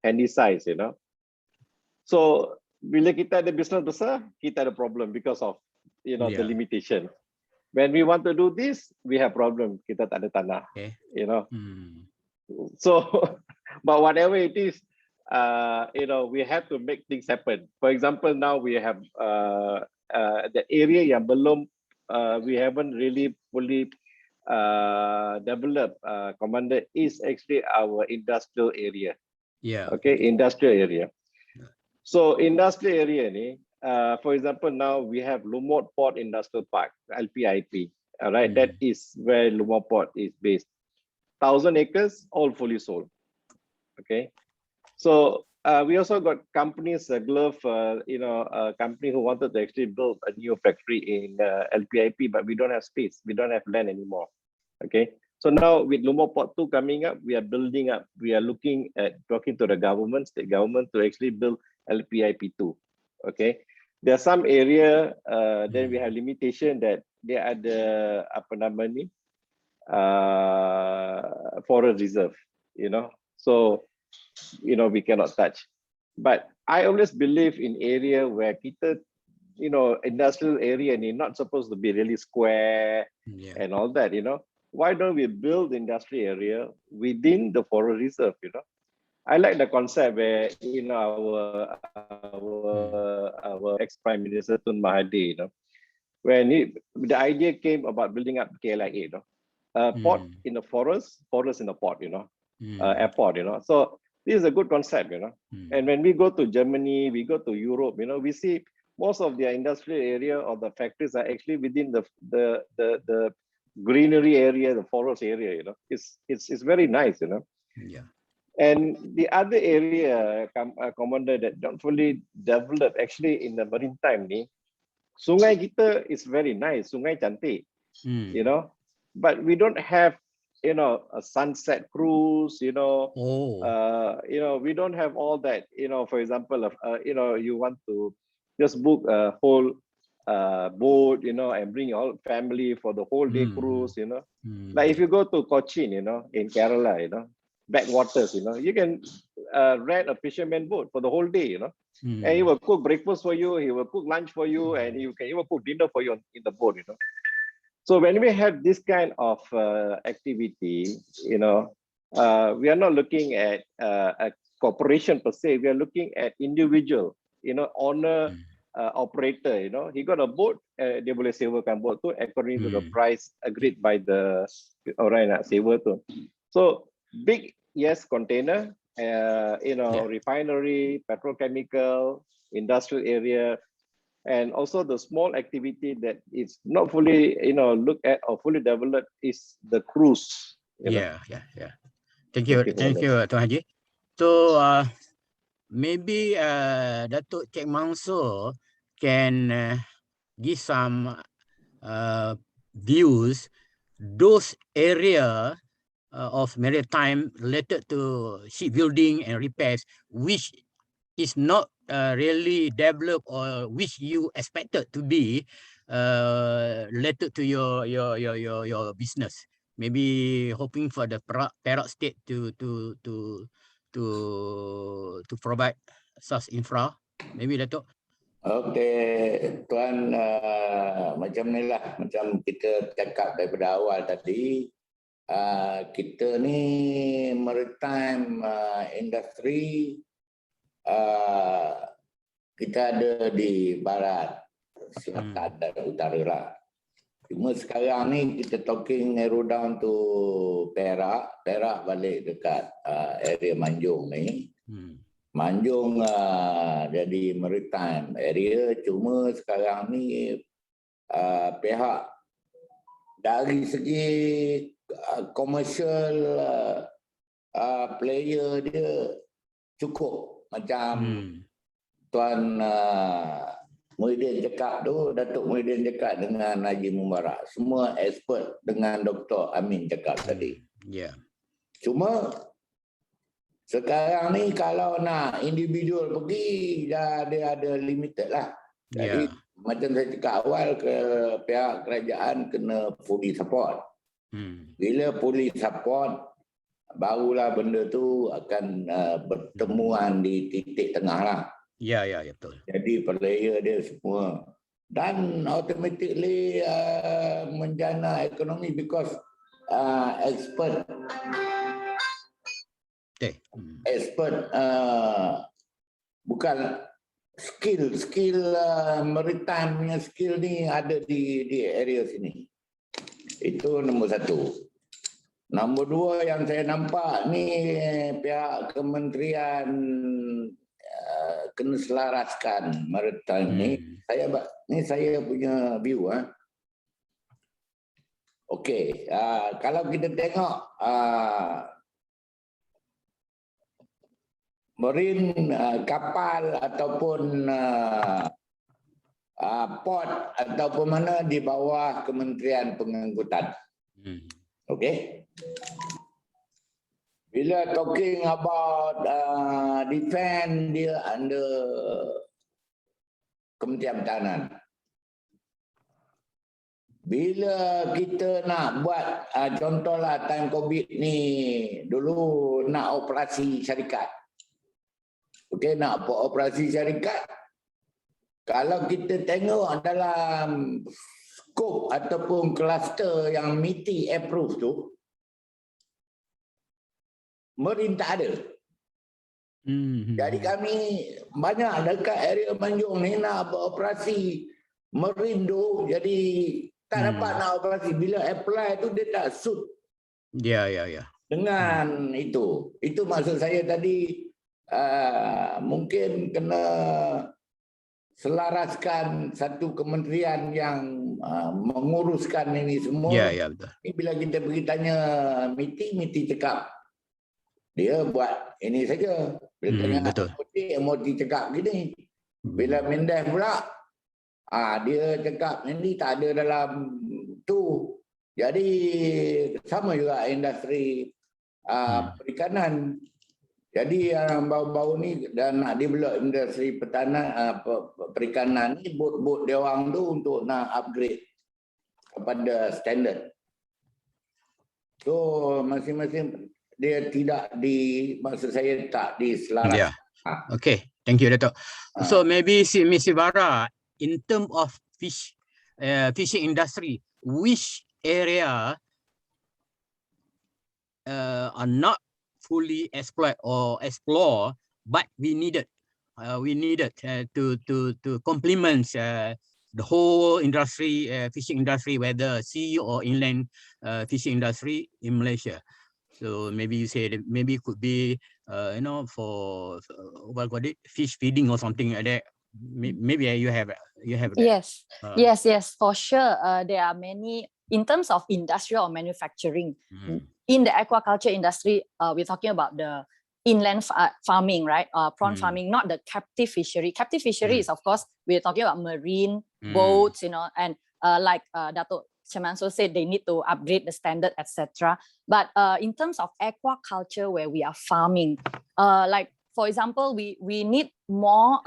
handy size, you know. So bila kita ada business besar, kita ada problem because of, you know, the limitation. When we want to do this, we have problem. Kita tak ada tanah, you know. So, but whatever it is, you know, we have to make things happen. For example, now we have the area yang belum, we haven't really fully developed, Commander, is actually our industrial area. Yeah. Okay, industrial area. So industrial area ni, for example, now we have Lumut Port Industrial Park, LPIP. All right, that is where Lumut Port is based. 1,000 acres, all fully sold. Okay. So we also got companies, glove, you know, a company who wanted to actually build a new factory in LPIP, but we don't have space. We don't have land anymore. Okay. So now with Lumut Port 2 coming up, we are building up. We are looking at talking to the government, state government, to actually build LPIP 2. Okay. There are some area, then we have limitation that they are the apa nama ni, forest reserve, you know. So, you know, we cannot touch. But I always believe in area where kita, you know, industrial area ni not supposed to be really square and all that, you know. Why don't we build industrial area within the forest reserve, you know? I like the concept where, you know, our ex-Prime Minister Tun Mahathir, you know, when the idea came about building up KLIA, you know, port in the forest in the port, you know, airport, you know. So this is a good concept, you know. And when we go to Germany, we go to Europe, you know, we see most of their industrial area or the factories are actually within the greenery area, the forest area, you know. It's very nice, you know. Yeah. And the other area, Commander, that don't fully develop actually in the maritime ni, sungai kita is very nice, sungai cantik, you know, but we don't have, you know, a sunset cruise, you know, you know, we don't have all that, you know. For example, you know, you want to just book a whole boat, you know, and bring your family for the whole day cruise, you know. Like if you go to Cochin, you know, in Kerala, you know, backwaters, you know, you can rent a fisherman boat for the whole day, you know. And he will cook breakfast for you, he will cook lunch for you, and you can even cook dinner for you in the boat, you know. So when we have this kind of activity, you know, we are not looking at a corporation per se, we are looking at individual, you know, owner, operator, you know, he got a boat, dia boleh sewakan boat tu according to the price agreed by the orang yang nak sewa tu. So big, yes, container, you know, refinery, petrochemical, industrial area, and also the small activity that is not fully, you know, looked at or fully developed is the cruise. Yeah. Thank you, Tuan Haji. So maybe Dato' Cik Mansor can give some views, those area of maritime related to shipbuilding and repairs, which is not really developed or which you expected to be related to your business. Maybe hoping for the Perak state to provide such infra. Maybe Dato'. Okey, Tuan, macam ni lah, macam kita cakap daripada awal tadi, kita ni maritime industry, kita ada di barat, selatan dan utara lah. Cuma sekarang ni kita talking narrow down to Perak, Perak balik dekat area Manjung ni. Manjung jadi maritime area, cuma sekarang ni pihak dari segi commercial player dia cukup macam Tuan Muhiyuddin cakap tu, Datuk Muhiyuddin cakap dengan Haji Mubarak, semua expert dengan Dr. Amin cakap tadi. Cuma sekarang ni kalau nak individual pergi, dia ada limited lah. Jadi macam saya cakap awal, ke pihak kerajaan kena fully support. Bila fully support, barulah benda tu akan bertemuan di titik tengah lah. Ya, betul. Jadi player dia semua. Dan automatically menjana ekonomi because expert bukan skill maritime punya skill ni ada di area sini. Itu nombor satu. Nombor dua yang saya nampak ni pihak kementerian kena selaraskan maritime ni. Saya punya view. Okey, kalau kita tengok marine kapal ataupun port ataupun mana di bawah Kementerian Pengangkutan. Okey. Bila talking about defense, dia under Kementerian Pertahanan. Bila kita nak buat contohlah time COVID ni, dulu nak operasi syarikat. Okey, nak buat operasi syarikat. Kalau kita tengok dalam skop ataupun kluster yang MITI approve tu, Marine tak ada. Jadi kami banyak dekat area Manjung ni nak buat operasi Marine tu, jadi tak dapat nak operasi. Bila apply tu dia tak suit. Ya. Dengan itu. Itu maksud saya tadi, mungkin kena selaraskan satu kementerian yang menguruskan ini semua. Ya, betul. Ini bila kita pergi tanya MITI cakap dia buat ini saja. Bila tanya MOT cakap gini. Bila Mendes pula, dia cakap ini tak ada dalam tu. Jadi sama juga industri perikanan. Jadi bau-bau ni dan nak develop industri perikanan ni, bot-bot dia orang tu untuk nak upgrade kepada standard. So masing-masing dia tidak maksud saya tak diselaras. Yeah. Okay, thank you, Dato. So maybe Miss Silvara, in terms of fishing industry, which area are not fully exploit or explore, but we needed to complement the whole industry, fishing industry, whether sea or inland fishing industry in Malaysia. So maybe you say that maybe it could be for what call it, fish feeding or something like that. Maybe you have that. Yes, for sure. There are many in terms of industrial or manufacturing. In the aquaculture industry, we're talking about the inland farming, right? Prawn farming, not the captive fishery. Captive fishery is, of course, we're talking about marine boats, and like Dato Mansor said, they need to upgrade the standard, etc. But in terms of aquaculture, where we are farming, like for example, we need more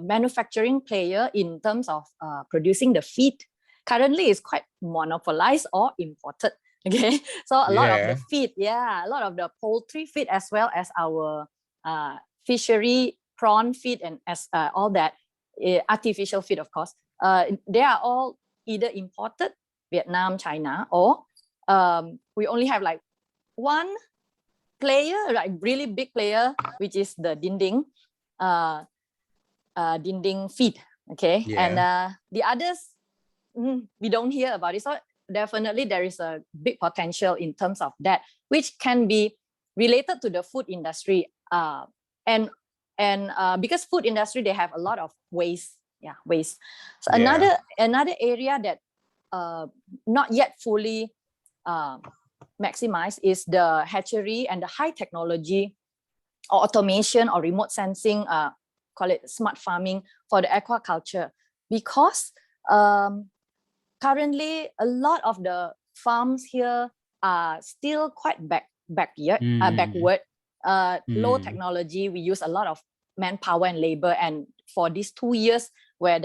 manufacturing player in terms of producing the feed. Currently, it's quite monopolized or imported. Okay, so a lot of the feed, a lot of the poultry feed as well as our fishery prawn feed and as all that artificial feed, of course, they are all either imported, Vietnam, China, or we only have like one player, like really big player, which is the dinding feed. Okay, and the others we don't hear about it. So definitely there is a big potential in terms of that, which can be related to the food industry, and because food industry, they have a lot of waste. So another area that not yet fully maximized is the hatchery and the high technology or automation or remote sensing, call it smart farming for the aquaculture, because currently a lot of the farms here are still quite backward, low technology. We use a lot of manpower and labor, and for these 2 years where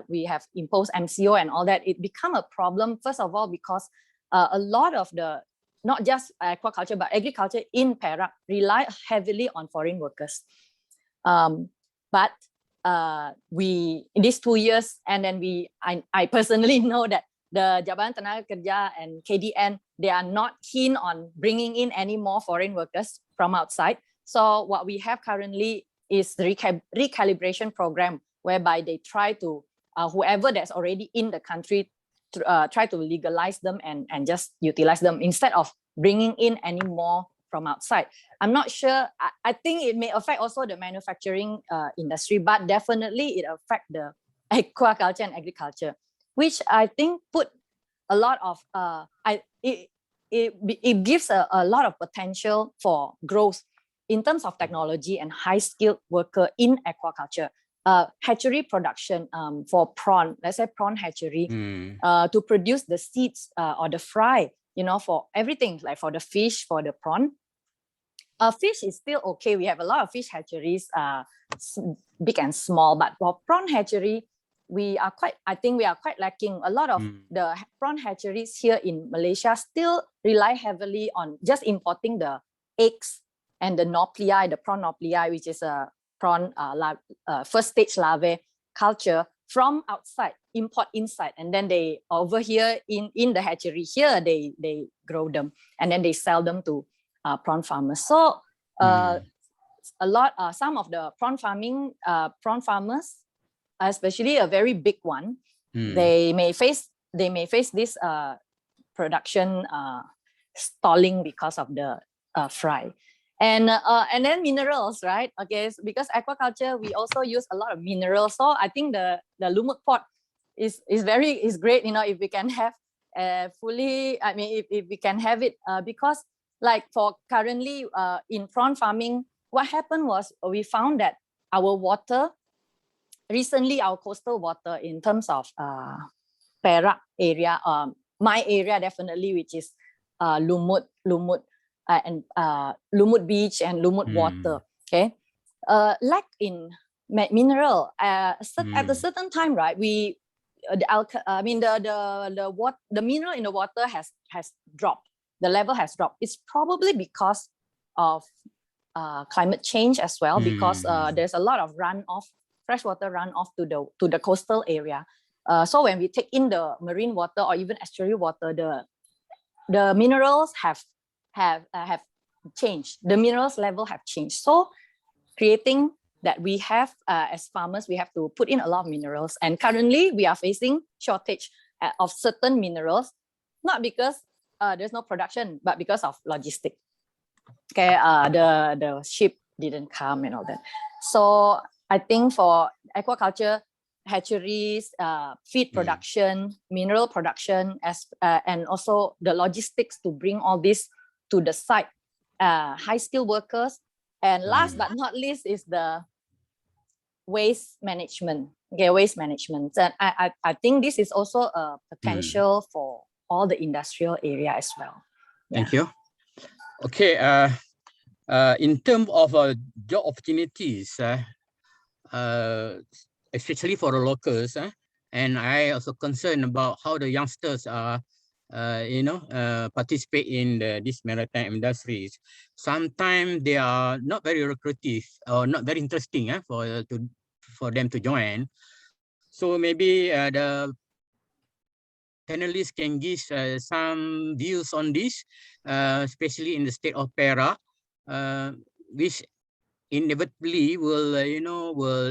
we have imposed MCO and all that, it become a problem, first of all, because a lot of the, not just aquaculture, but agriculture in Perak rely heavily on foreign workers. But we, in these 2 years, and then I personally know that the Jabatan Tenaga Kerja and KDN, they are not keen on bringing in any more foreign workers from outside. So what we have currently is the recalibration program, whereby they try to, whoever that's already in the country, try to legalize them and just utilize them instead of bringing in any more from outside. I'm not sure. I think it may affect also the manufacturing industry, but definitely it affects the aquaculture and agriculture, which I think put a lot of, it gives a lot of potential for growth in terms of technology and high-skilled worker in aquaculture. Hatchery production for prawn, let's say prawn hatchery, to produce the seeds or the fry, for everything, like for the fish, for the prawn. Fish is still okay. We have a lot of fish hatcheries, big and small, but for prawn hatchery, I think we are quite lacking. A lot of the prawn hatcheries here in Malaysia still rely heavily on just importing the eggs and the nuclei, the prawn nuclei, which is a prawn first stage larvae culture from outside, import inside, and then they over here in the hatchery here they grow them and then they sell them to prawn farmers. So some of the prawn farmers, especially a very big one, they may face this production stalling because of the fry. And then minerals, right? Okay, because aquaculture, we also use a lot of minerals. So I think the Lumut pot is great, if we can have fully, if we can have it, because like for currently in prawn farming, what happened was we found that our water, recently our coastal water in terms of Perak area, my area definitely, which is Lumut, and Lumut beach and Lumut water. Okay, lack in mineral. At a certain time, right? The mineral in the water has dropped. The level has dropped. It's probably because of climate change as well, because there's a lot of runoff, freshwater runoff to the coastal area. So when we take in the marine water or even estuary water, the minerals have changed. The minerals level have changed. So creating that we have as farmers, we have to put in a lot of minerals. And currently we are facing shortage of certain minerals, not because there's no production, but because of logistics. Okay, the ship didn't come and all that. So I think for aquaculture, hatcheries, feed production, mineral production, and also the logistics to bring all this to the site, high skilled workers, and last but not least is the waste management. Okay, waste management. And I think this is also a potential for all the industrial area as well. Thank you. Okay, in terms of job opportunities, especially for the locals, and I also concerned about how the youngsters are, participate in this maritime industries. Sometimes they are not very lucrative or not very interesting for them to join. So maybe the panelists can give some views on this, especially in the state of Perak, which inevitably will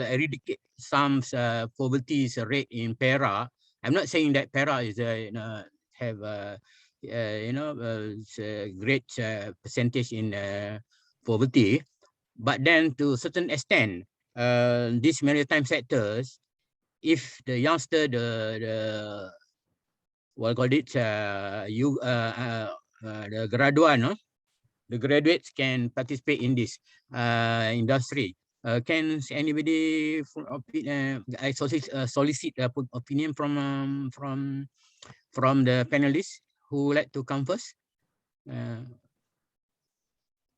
eradicate some poverty rate in Perak. I'm not saying that Perak is have a great percentage in poverty, but then to a certain extent, these maritime sectors, if the youngster, the graduates can participate in this industry. Can anybody solicit opinion from the panelists who would like to come first?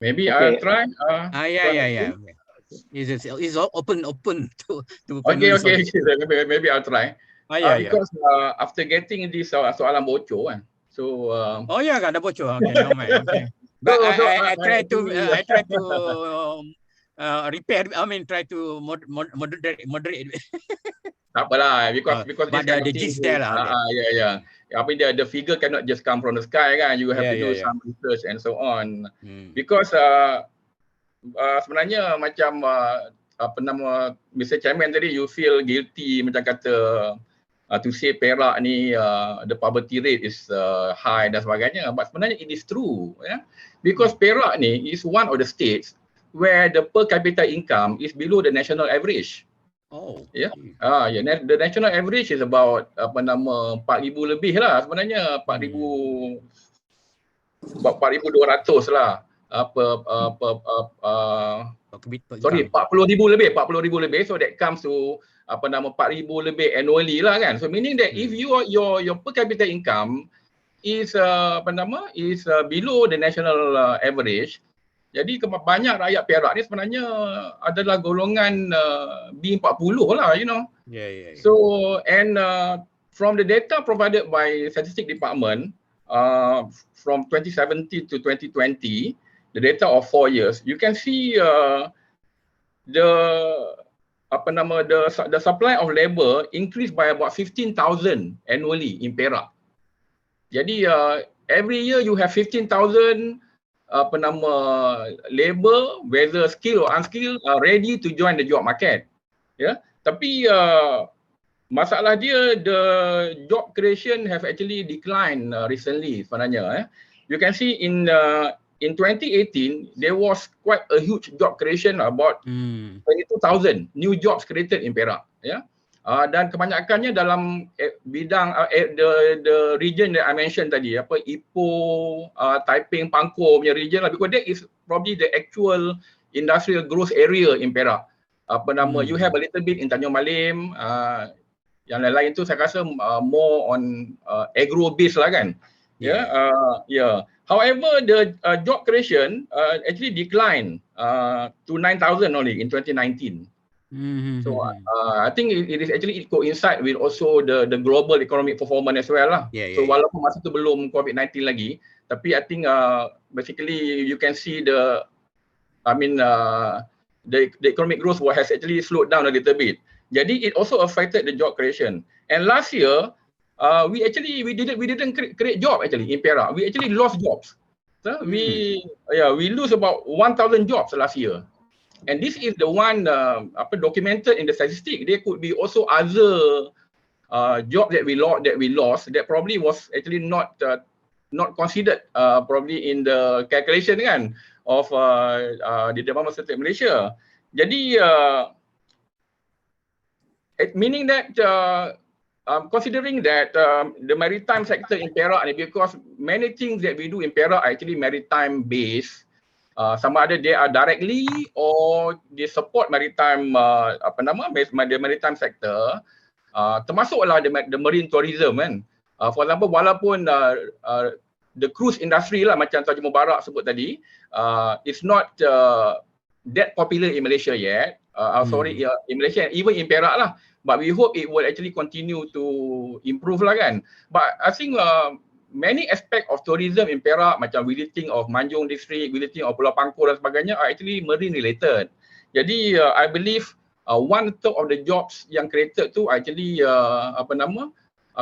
Maybe I'll try. Yeah. It's open to panelists. Okay. Maybe I'll try. Because after getting this soalan bocor kan, so ada bocor. Okay, no mind. Okay. But I try to repair. I mean, try to moderate. Tak apalah, because but the gist there lah. Yeah. I mean, the figure cannot just come from the sky kan. You have to do some research and so on. Because sebenarnya macam apa nama Mr. Chairman tadi, you feel guilty macam kata to say Perak ni the poverty rate is high dan sebagainya, but sebenarnya it is true, because Perak ni is one of the states where the per capita income is below the national average. The national average is about 4,000 lebih lah sebenarnya, 4,200 lah. 40,000 lebih, so that comes to 4,000 lebih annually lah kan. So meaning that if your per capita income is below the national average, jadi banyak rakyat Perak ni sebenarnya adalah golongan B40 lah, So and from the data provided by Statistics Department from 2017 to 2020, the data of 4 years, you can see the supply of labor increased by about 15,000 annually in Perak. Jadi every year you have 15,000 labor, whether skilled or unskilled, ready to join the job market. Tapi masalah dia, the job creation have actually declined recently sebenarnya. You can see in 2018 there was quite a huge job creation, about 22,000 new jobs created in Perak. Dan kebanyakannya dalam bidang the region that I mentioned tadi, Ipoh, Taiping, Pangkor punya region lah, because that is probably the actual industrial growth area in Perak. You have a little bit in Tanjung Malim, yang lain-lain tu saya rasa more on agro base lah kan. However, the job creation actually declined to 9,000 only in 2019. So I think it is actually coincide with also the global economic performance as well lah. So walaupun masa tu belum COVID-19 lagi, tapi I think basically you can see the economic growth has actually slowed down a little bit. Jadi it also affected the job creation. And last year we didn't create job actually in Perak. We actually lost jobs. So we lose about 1,000 jobs last year. And this is the one documented in the statistic. There could be also other jobs that we lost that probably was actually not considered probably in the calculation kan of the Department of State Malaysia. Jadi meaning that considering that the maritime sector in Perak, because many things that we do in Perak are actually maritime based. Sama ada they are directly or they support maritime the maritime sector, termasuklah the marine tourism kan. For example, walaupun the cruise industry lah macam Tuan Mubarak sebut tadi, it's not that popular in Malaysia yet. In Malaysia and even in Perak lah. But we hope it will actually continue to improve lah kan. But I think many aspect of tourism in Perak macam visiting of Manjung district, visiting of Pulau Pangkor dan sebagainya are actually marine related. Jadi I believe 1/3 of the jobs yang created tu actually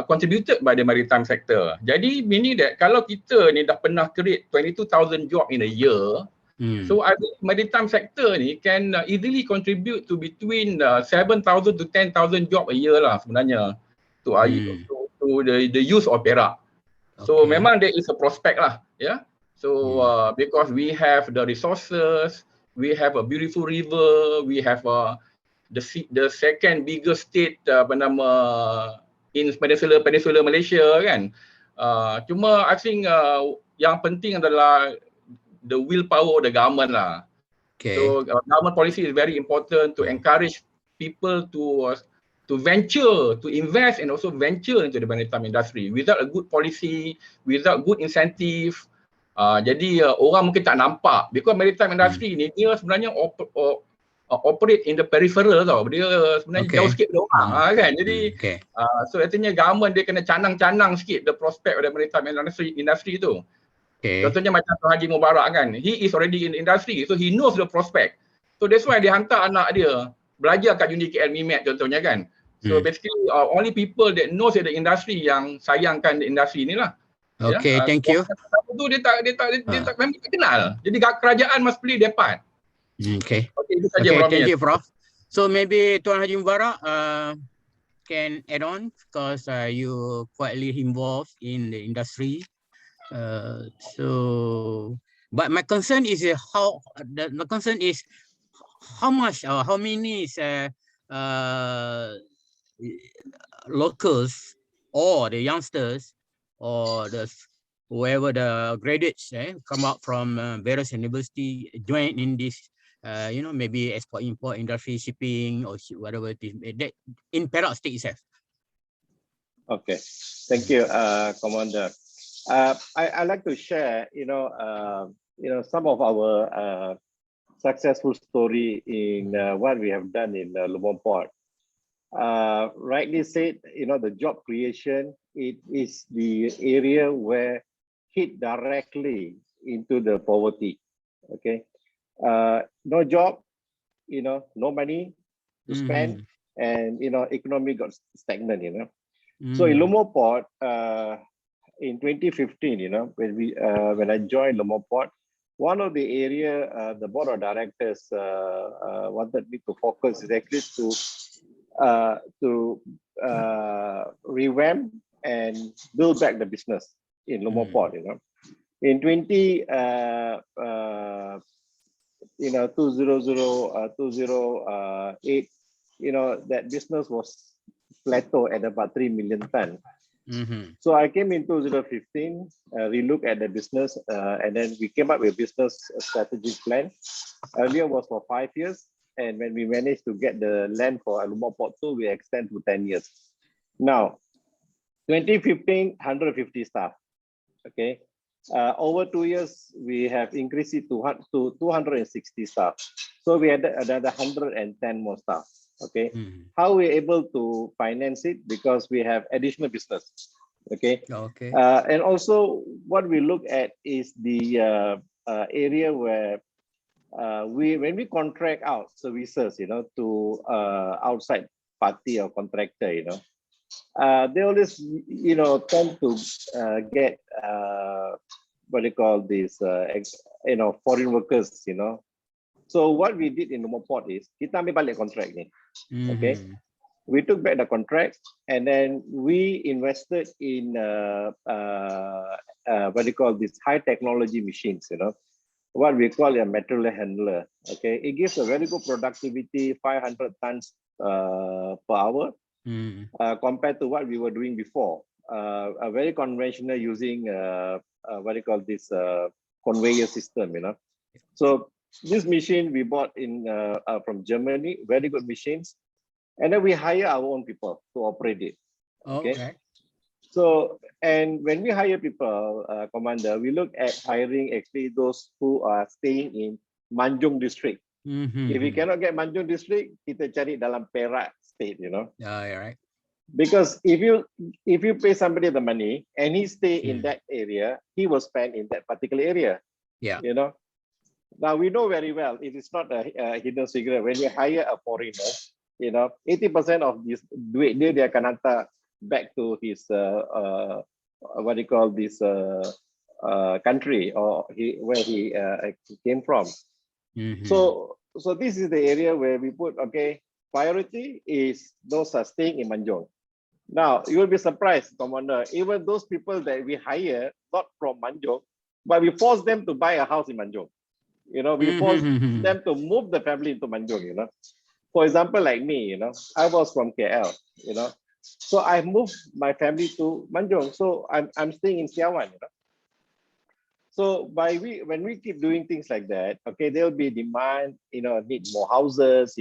contributed by the maritime sector. Jadi meaning that kalau kita ni dah pernah create 22,000 job in a year, so I think maritime sector ni can easily contribute to between 7,000 to 10,000 job a year lah sebenarnya to the use of Perak. So memang there is a prospect lah, So because we have the resources, we have a beautiful river, we have the second biggest state in Peninsula Malaysia kan. Cuma I think yang penting adalah the willpower of the government lah. So government policy is very important to encourage people to venture, to invest and also venture into the maritime industry. Without a good policy, without good incentive, jadi orang mungkin tak nampak because maritime industry ni dia sebenarnya operate in the peripheral tau. Dia sebenarnya jauh sikit dari orang kan. Jadi so artinya government dia kena canang-canang sikit the prospect of the maritime industry tu. Contohnya macam Haji Mubarak kan, he is already in the industry so he knows the prospect. So that's why dia hantar anak dia belajar kat Unikl Mimet contohnya kan. So basically only people that knows the industry yang sayangkan the industry ni lah. Thank you. Tu dia tak memang tak kenal. Jadi kerajaan must play their part. Itu saja Prof. Thank you Prof. So maybe Tuan Haji Mubarak can add on because you quietly involved in the industry. But my concern is how much or how many locals or the youngsters or whoever the graduates come out from various university join in this maybe export-import industry, shipping or whatever it is that in Perak State itself. Okay, thank you, Commander. I like to share, some of our successful story in what we have done in Lumut Port. Rightly said, the job creation, it is the area where hit directly into the poverty. Okay, no job, no money to spend, and economy got stagnant. So in Lumut Port, in 2015, when I joined Lumut Port, one of the area the board of directors wanted me to focus is actually to revamp and build back the business in Lumut Port. In 2008, that business was plateau at about 3 million ton. So I came in 2015, relook at the business, and then we came up with business strategic plan. Earlier was for 5 years, and when we managed to get the land for Lumut Port 2, we extend to 10 years. Now, 2015, 150 staff. Okay. Over 2 years, we have increased it to 260 staff. So we had another 110 more staff. Okay. How we able to finance it? Because we have additional business. Okay. Okay. And also what we look at is the area where when we contract out services, to outside party or contractor, they always, tend to get what they call this, foreign workers, So what we did in Lumut is kita ambil balik contract ni. Okay. We took back the contract and then we invested in what they call this high technology machines, what we call a material handler. Okay. It gives a very good productivity, 500 tons per hour. Compared to what we were doing before, a very conventional using what you call this conveyor system, So this machine we bought in from Germany, very good machines, and then we hire our own people to operate it. Okay. So, and when we hire people, Commander, we look at hiring actually those who are staying in Manjung district. If we cannot get Manjung district, kita cari dalam Perak state, Right. Because if you pay somebody the money and he stay in that area, he will spend in that particular area. Yeah. Now we know very well it is not a hidden secret. When you hire a foreigner, 80% of this duit dia akan hantar back to his what do you call this country or where he came from. So this is the area where we put, okay, priority is those are staying in Manjung. Now you will be surprised, Commander, even those people that we hire not from Manjung, but we force them to buy a house in Manjung. We force them to move the family into Manjung, For example, like me, I was from KL, So I moved my family to Manjung. So I'm staying in Siawan, So when we keep doing things like that, okay, there will be demand, need more houses,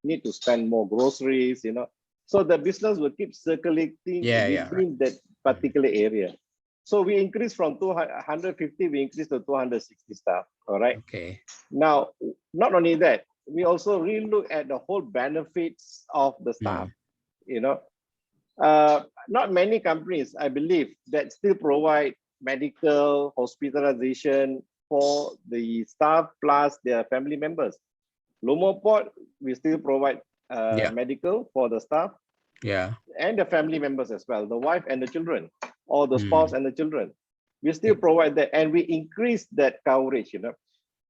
need to spend more groceries, So the business will keep circulating within that particular area. So we increased from 250, we increased to 260 staff. All right. Okay. Now, not only that, we also relook at the whole benefits of the staff. Not many companies, I believe, that still provide medical hospitalization for the staff plus their family members. Lumut Port, we still provide medical for the staff. And the family members as well, the wife and the children, or the spouse and the children. We still provide that, and we increase that coverage,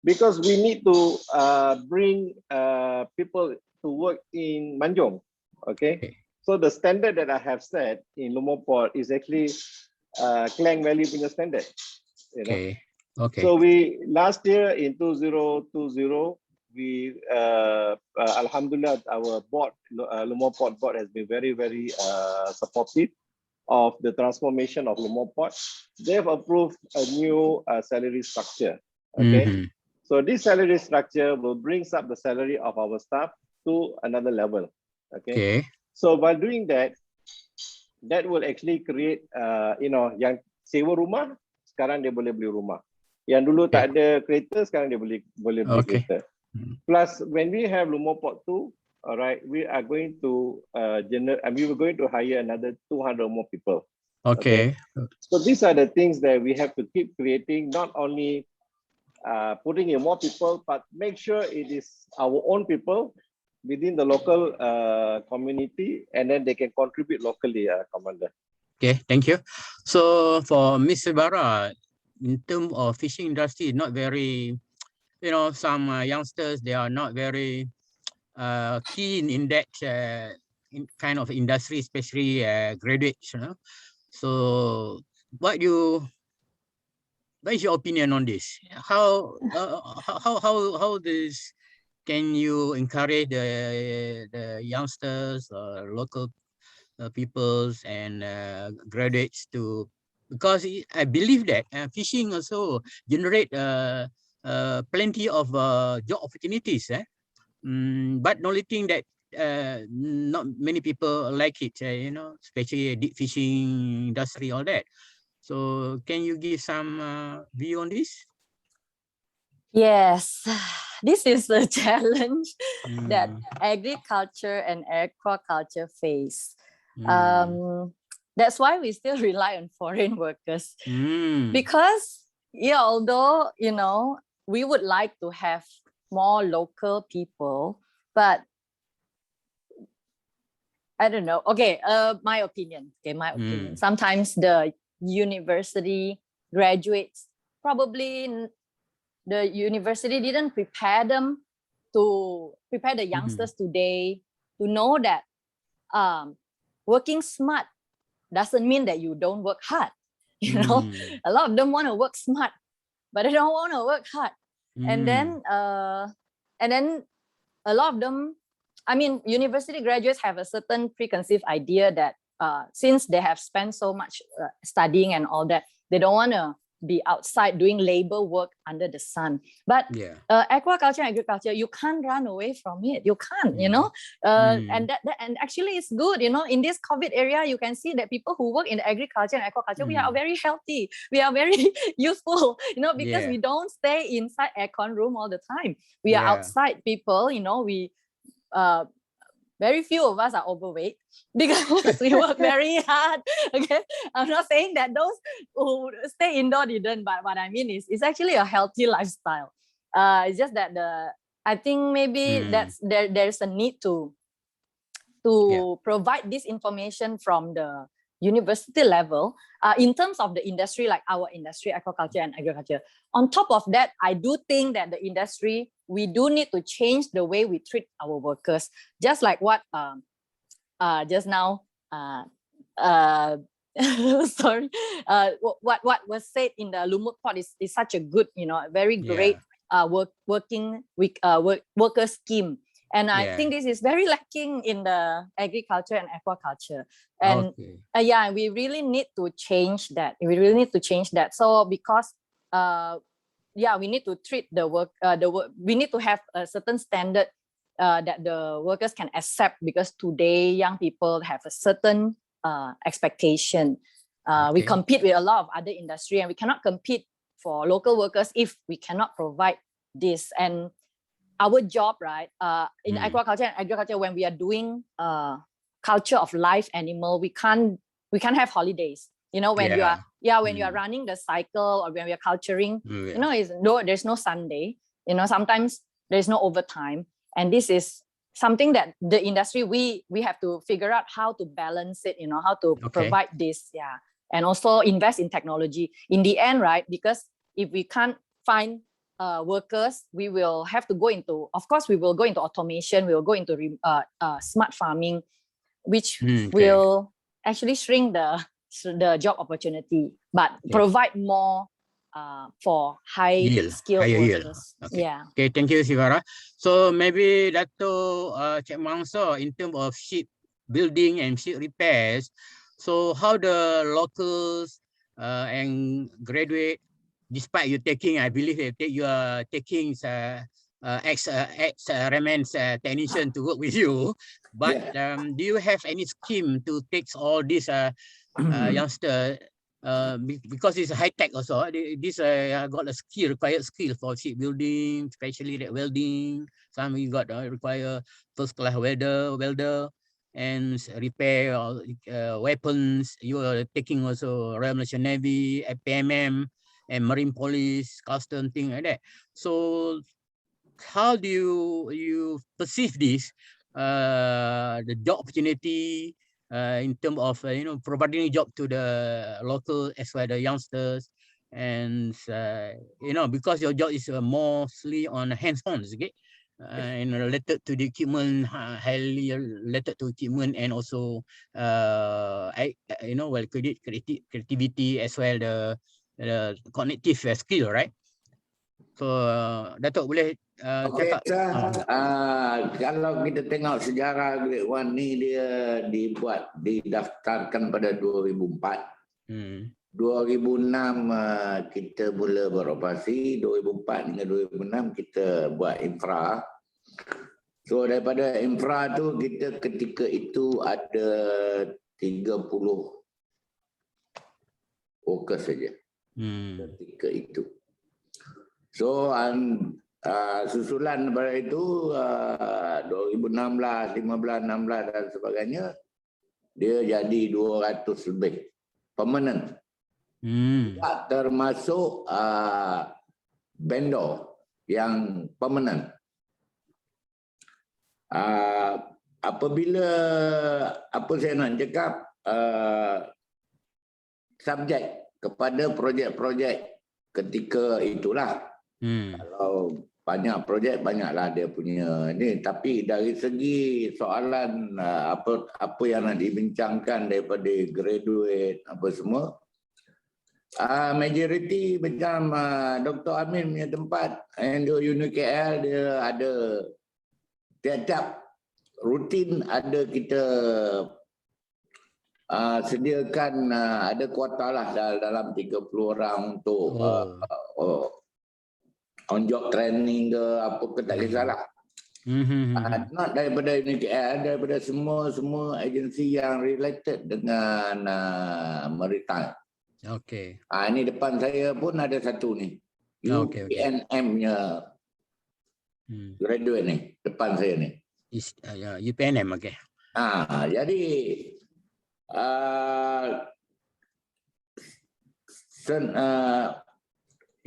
because we need to bring people to work in Manjung. Okay. So the standard that I have set in Lumut Port is actually Klang Valley punya standard. Okay. So we last year in 2020, we Alhamdulillah, our board, Lumut Port board has been very, very supportive of the transformation of Lumut Port. They've approved a new salary structure. Okay. So this salary structure will bring up the salary of our staff to another level. Okay. So by doing that, that will actually create, yang sewa rumah, sekarang dia boleh beli rumah. Yang dulu tak ada kereta, sekarang dia boleh beli kereta. Plus, when we have Lumut Port 2, all right, we are going to we were going to hire another 200 more people. Okay. So these are the things that we have to keep creating, not only putting in more people, but make sure it is our own people within the local community, and then they can contribute locally, Commander. Okay, thank you. So for Ms. Silvara, in terms of fishing industry, not very, some youngsters, they are not very keen in that kind of industry, especially graduates, So what is your opinion on this? How this can you encourage the youngsters or local peoples and graduates to, because I believe that fishing also generate plenty of job opportunities, but the only thing that not many people like it, especially deep fishing industry, all that. So can you give some view on this? Yes, this is the challenge that agriculture and aquaculture face. That's why we still rely on foreign workers. Because, yeah, although, you know, we would like to have more local people, but I don't know. Okay, my opinion. Okay, my opinion. Sometimes the university graduates, probably the university didn't prepare them to prepare the youngsters today to know that working smart doesn't mean that you don't work hard. You know, a lot of them want to work smart, but they don't want to work hard. And then a lot of them, I mean, university graduates have a certain preconceived idea that since they have spent so much studying and all that, they don't want to be outside doing labor work under the sun. But aquaculture and agriculture, you can't run away from it. You can't, you know. And actually it's good, you know. In this COVID area, you can see that people who work in agriculture and aquaculture, we are very healthy. We are very useful, you know, because we don't stay inside aircon room all the time. We are outside people, you know. We very few of us are overweight because we work very hard. Okay, I'm not saying that those who stay indoor didn't, but what I mean is it's actually a healthy lifestyle. It's just that I think maybe that's there's a need to provide this information from the university level in terms of the industry, like our industry, aquaculture and agriculture. On top of that, I do think that the industry, we do need to change the way we treat our workers. Just like what just now, sorry, what was said in the Lumut port is such a good, you know, very great worker scheme. And I think this is very lacking in the agriculture and aquaculture. And we really need to change that. We really need to change that. So because we need to treat the work, we need to have a certain standard that the workers can accept, because today young people have a certain expectation. We compete with a lot of other industry, and we cannot compete for local workers if we cannot provide this. And our job, right, in aquaculture and agriculture, when we are doing culture of live animal, we can't have holidays. You know, when you are when you are running the cycle, or when we are culturing, you know, there's no Sunday. You know, sometimes there's no overtime, and this is something that the industry we have to figure out how to balance it. You know, how to provide this, and also invest in technology. In the end, right, because if we can't find workers, we will have to go into, of course, we will go into automation, we will go into smart farming, which will actually shrink the job opportunity, but provide more for higher skilled workers. Okay, thank you, Silvara. So maybe Dato Cik Mansor, in terms of ship building and ship repairs, so how the locals and graduate, despite you taking, I believe you are taking ex-Reman's technician to work with you, but do you have any scheme to take all these youngsters, because it's high tech also, this got a required skill for shipbuilding, especially that welding. Some you got require first class welder and repair weapons. You are taking also Royal Malaysian Navy, PMM, and Marine Police, custom, thing like that. So how do you perceive this, the job opportunity in terms of you know, providing a job to the local as well the youngsters, and you know, because your job is mostly on hands-on, okay, and related to the equipment, highly related to equipment, and also you know, well, creativity as well, the cognitive skill, right? So Dato' boleh cakap. Kalau kita tengok sejarah Grade 1 ni, dia didaftarkan pada 2004. 2006 kita mula beroperasi, 2004 hingga 2006 kita buat infra. So daripada infra tu, kita ketika itu ada 30 fokus saja ketika itu. So susulan daripada itu 2016, 15, 16 dan sebagainya, dia jadi 200 lebih permanent. Tak termasuk vendor yang permanent. Apabila apa saya nak cakap, subjek kepada projek-projek ketika itulah. Kalau banyak projek, banyaklah dia punya ni. Tapi dari segi soalan apa yang nak dibincangkan daripada graduate apa semua, majoriti macam Dr. Amin punya tempat, UNIKL, dia ada tiap-tiap rutin ada kita sediakan ada kuota lah dalam 30 orang untuk on job training ke apa ke, tak kisahlah. Not daripada UNIKL, daripada semua agensi yang related dengan Maritime. Okay. Ini depan saya pun ada satu ni. UPNM-nya graduate ni, depan saya ni. UPNM, okay. Jadi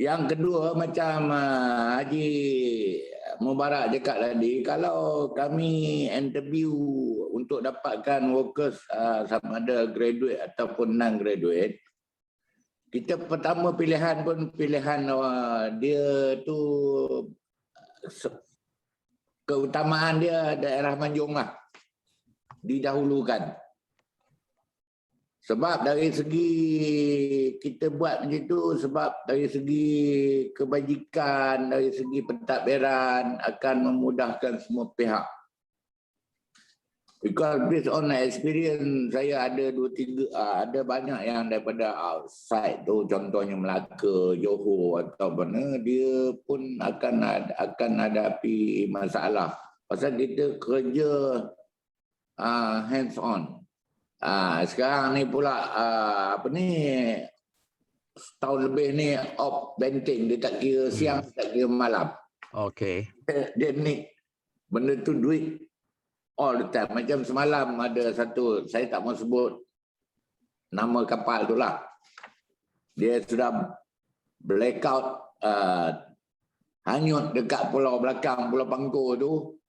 yang kedua, macam Haji Mubarak cakap tadi, kalau kami interview untuk dapatkan workers sama ada graduate ataupun non-graduate, kita pertama pilihan dia tu keutamaan dia daerah Manjung lah, didahulukan. Sebab dari segi kita buat macam tu, sebab dari segi kebajikan, dari segi pentadbiran akan memudahkan semua pihak. Because based on experience, saya ada 2-3, ada banyak yang daripada outside tu, contohnya Melaka, Johor atau mana, dia pun akan hadapi masalah. Pasal kita kerja hands on. Sekarang ni pula setahun lebih ni off banting, dia tak kira siang, tak kira malam. Okay. Dia ni benda tu duit all the time. Macam semalam ada satu, saya tak mau sebut nama kapal tu lah. Dia sudah blackout, hanyut dekat pulau belakang, Pulau Pangkor tu.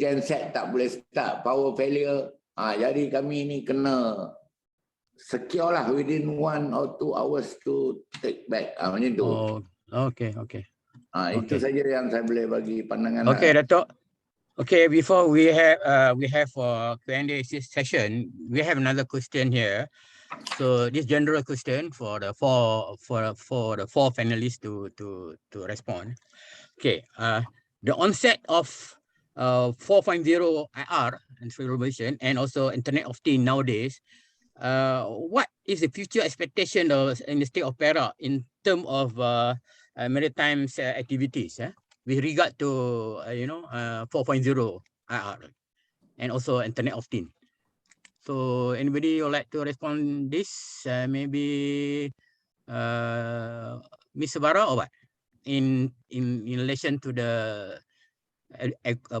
Genset tak boleh start, power failure. Jadi kami ni kena secure lah within 1 or 2 hours to take back. Macam tu. Okay. Itu saja yang saya boleh bagi pandangan. Okay, Dato. Okay, before we have Q&A session, we have another question here. So this general question for the four panelists to respond. Okay, the onset of 4.0 IR and revolution, and also Internet of Things nowadays, what is the future expectation in the state of Perak in terms of maritime activities with regard to 4.0 IR and also Internet of Things? So anybody would like to respond this? Maybe Ms. Silvara or what? In relation to the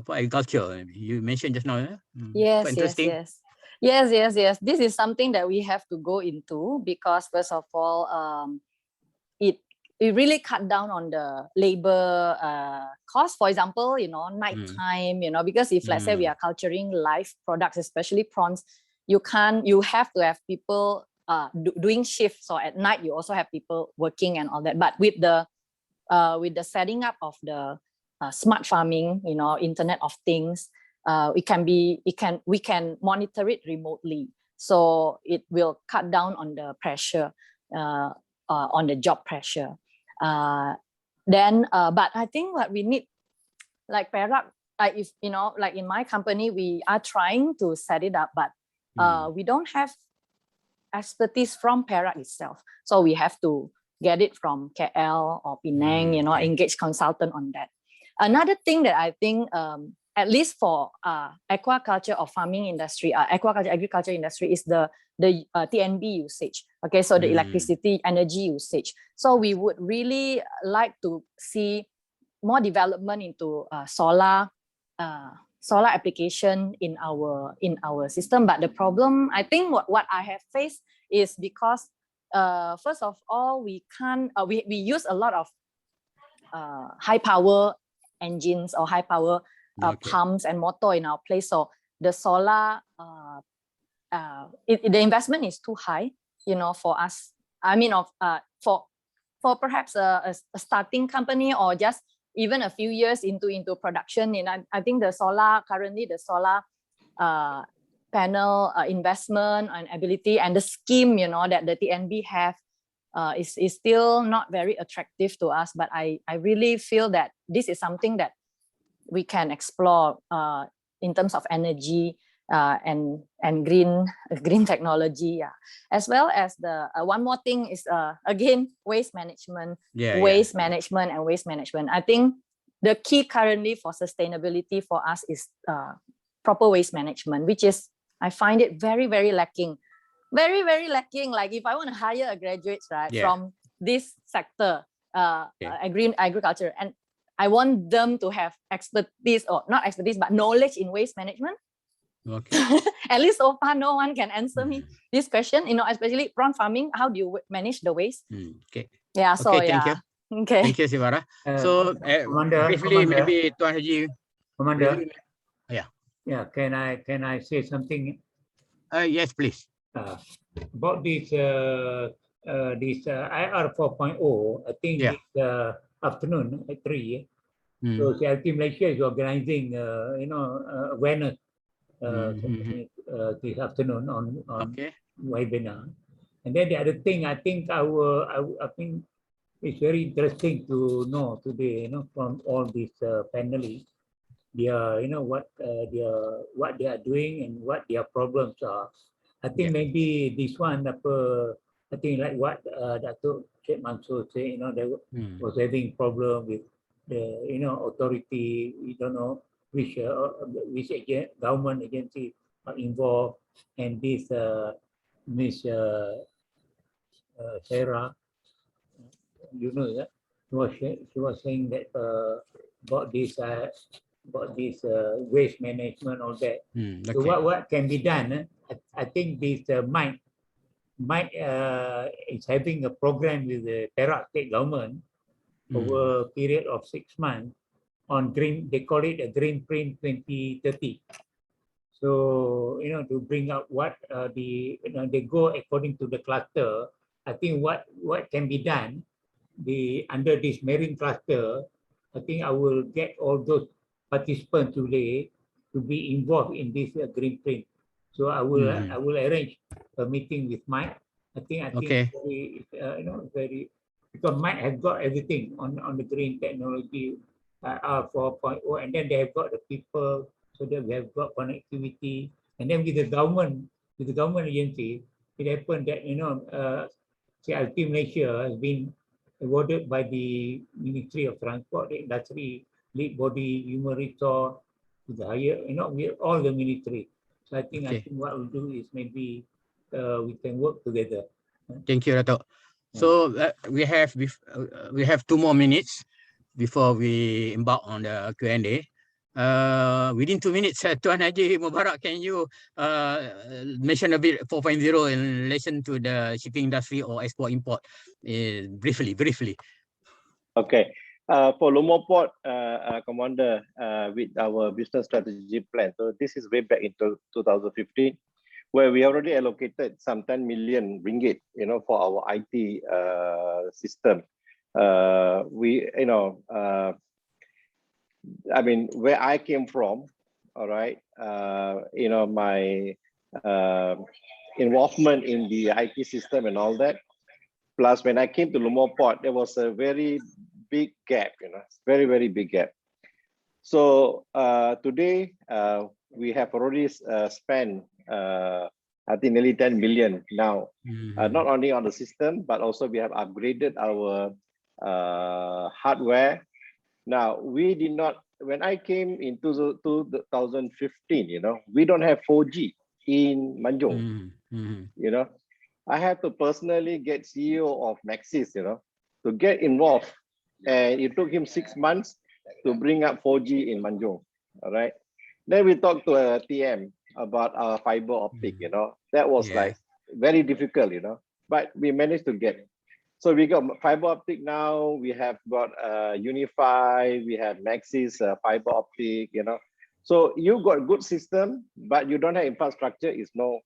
agriculture you mentioned just now. Yes. This is something that we have to go into, because first of all, it really cut down on the labor cost. For example, nighttime, because if let's say we are culturing live products, especially prawns, you have to have people doing shifts. So at night you also have people working and all that. But with the setting up of the smart farming, Internet of Things, we can monitor it remotely, so it will cut down on the pressure, on the job pressure. But I think what we need, like Perak, if like in my company, we are trying to set it up, but we don't have expertise from Perak itself, so we have to get it from KL or Penang, engage consultant on that. Another thing that I think at least for aquaculture or farming industry, agriculture industry is the TNB usage. Okay, so the electricity energy usage. So we would really like to see more development into solar application in our system. But the problem, I think, what I have faced is because first of all, we can't we use a lot of high power engines or high power pumps and motor in our place. So the solar the investment is too high, you know, for us. I mean, for perhaps a starting company or just even a few years into production. And I think currently the solar panel investment and ability and the scheme, you know, that the TNB have is still not very attractive to us. But I really feel that this is something that we can explore in terms of energy and green technology, as well as the one more thing is again waste management, management. I think the key currently for sustainability for us is proper waste management, which is, I find it very, very lacking, very, very lacking. Like if I want to hire a graduate from this sector, agriculture, and I want them to have expertise, or not expertise, but knowledge in waste management. Okay. At least so far, no one can answer me this question. You know, especially prawn farming. How do you manage the waste? Okay. Yeah. So okay, thank you. Okay. Thank you, Silvara. So briefly, maybe Tuan Haji. Commander. Yeah. Can I say something? Yes, please. About this IR 4.0. I think this afternoon at 3. So CILT Malaysia is organizing, awareness this afternoon on webinar. And then the other thing, I think it's very interesting to know today, you know, from all these panelists, what they are doing and what their problems are. I think maybe this one, I think like what Dato Mansor said, you know, they was having problem with the authority. We don't know which government agency are involved, and this Miss Sarah, you know that she was saying that about this waste management, all that. So what can be done? I think this might is having a program with the Perak state government over a period of 6 months on green. They call it a Green Print 2030. So to bring up what they go according to the cluster. I think what can be done under this marine cluster. I think I will get all those participants today to be involved in this green print. So I will arrange a meeting with Mike. I think very because Mike has got everything on the green technology R 4.0, and then they have got the people, so that we have got connectivity, and then with the government agency, it happened that CILT Malaysia has been awarded by the Ministry of Transport, the industry lead body, human resource, to the higher, with all the ministry. So I think what we'll do is maybe we can work together. Thank you, Dato. So we have 2 more minutes before we embark on the Q&A. Within 2 minutes, Tuan Haji Mubarak, can you mention a bit 4.0 in relation to the shipping industry or export-import briefly? Okay. For Lumut Port, Commander, with our business strategy plan, so this is way back into 2015, where we already allocated some 10 million ringgit, for our IT system. I mean, where I came from, all right, my involvement in the IT system and all that. Plus, when I came to Lumut Port, there was a very big gap, very, very big gap. So today, we have already spent, I think, nearly 10 million now, not only on the system, but also we have upgraded our hardware. Now, we did not when I came in 2015, you know, we don't have 4G in Manjung. You know, I had to personally get CEO of Maxis, you know, to get involved, and it took him 6 months to bring up 4G in Manjung. All right. Then we talked to a TM about our fiber optic, you know, that was like very difficult, you know, but we managed to get. So we got fiber optic now, we have got Unify, we have Maxis fiber optic, you know. So you got a good system, but you don't have infrastructure, it's no,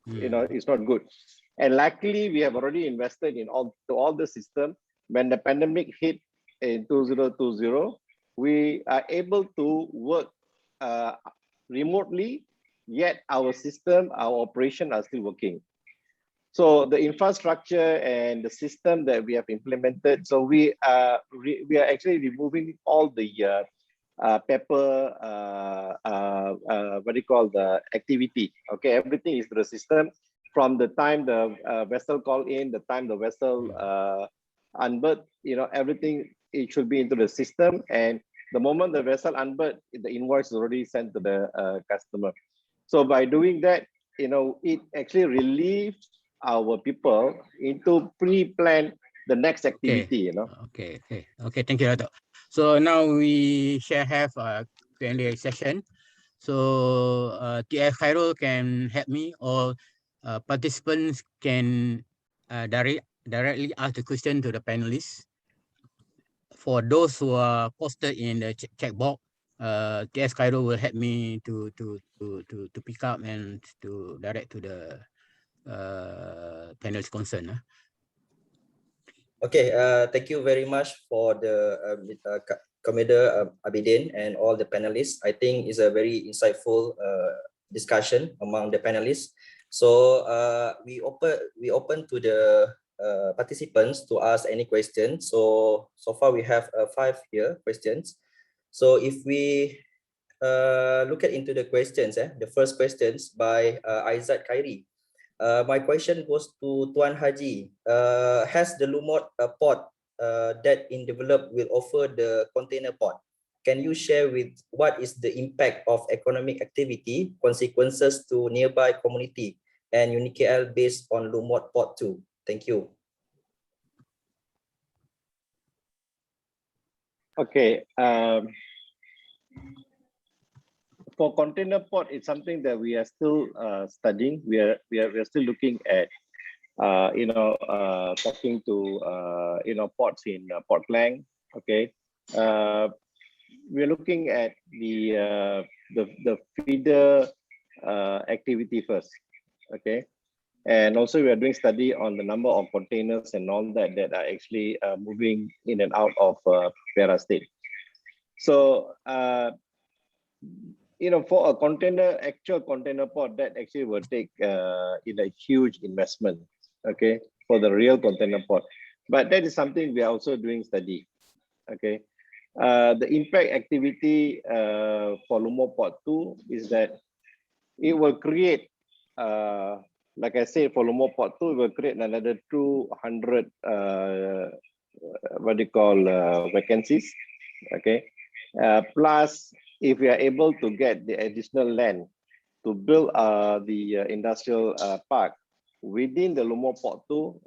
you know, it's not good. And luckily we have already invested in all the system. When the pandemic hit in 2020, we are able to work remotely, yet our system, our operation are still working. So the infrastructure and the system that we have implemented, so we are actually removing all the paper, what do you call, the activity. Okay, everything is the system. From the time the vessel call in, the time the vessel unberth, you know, everything, it should be into the system. And the moment the vessel unberth, the invoice is already sent to the customer. So by doing that, you know, it actually relieves our people into pre-plan the next activity, you know. Okay. Thank you, Dato. So now we shall have a Q&A session. So TF Khairul can help me, or participants can directly ask the question to the panelists. For those who are posted in the chat box, TS Khairul will help me to pick up and to direct to the panelist concern. Okay, thank you very much for the Commander Abidin and all the panelists. I think it's a very insightful discussion among the panelists. So we open to the participants to ask any questions. So far we have 5 here questions. So if we look into the questions, the first questions by Aizat Khairi. My question goes to Tuan Haji. Has the Lumut port that in develop will offer the container port? Can you share with what is the impact of economic activity, consequences to nearby community and UNIKL based on Lumut port too? Thank you. Okay. For container port, it's something that we are still studying. We are still looking at, talking to, ports in Port Klang. Okay. We're looking at the feeder activity first. Okay. And also we are doing study on the number of containers and all that are actually moving in and out of Perak State. So, for a actual container port, that actually will take a huge investment, okay, for the real container port. But that is something we are also doing study, okay. The impact activity for Lumut Port 2 is that it will create, like I said, for Lumut Port 2, it will create another 200, vacancies, okay. Plus, if we are able to get the additional land to build the industrial park within the Lumut Port 2,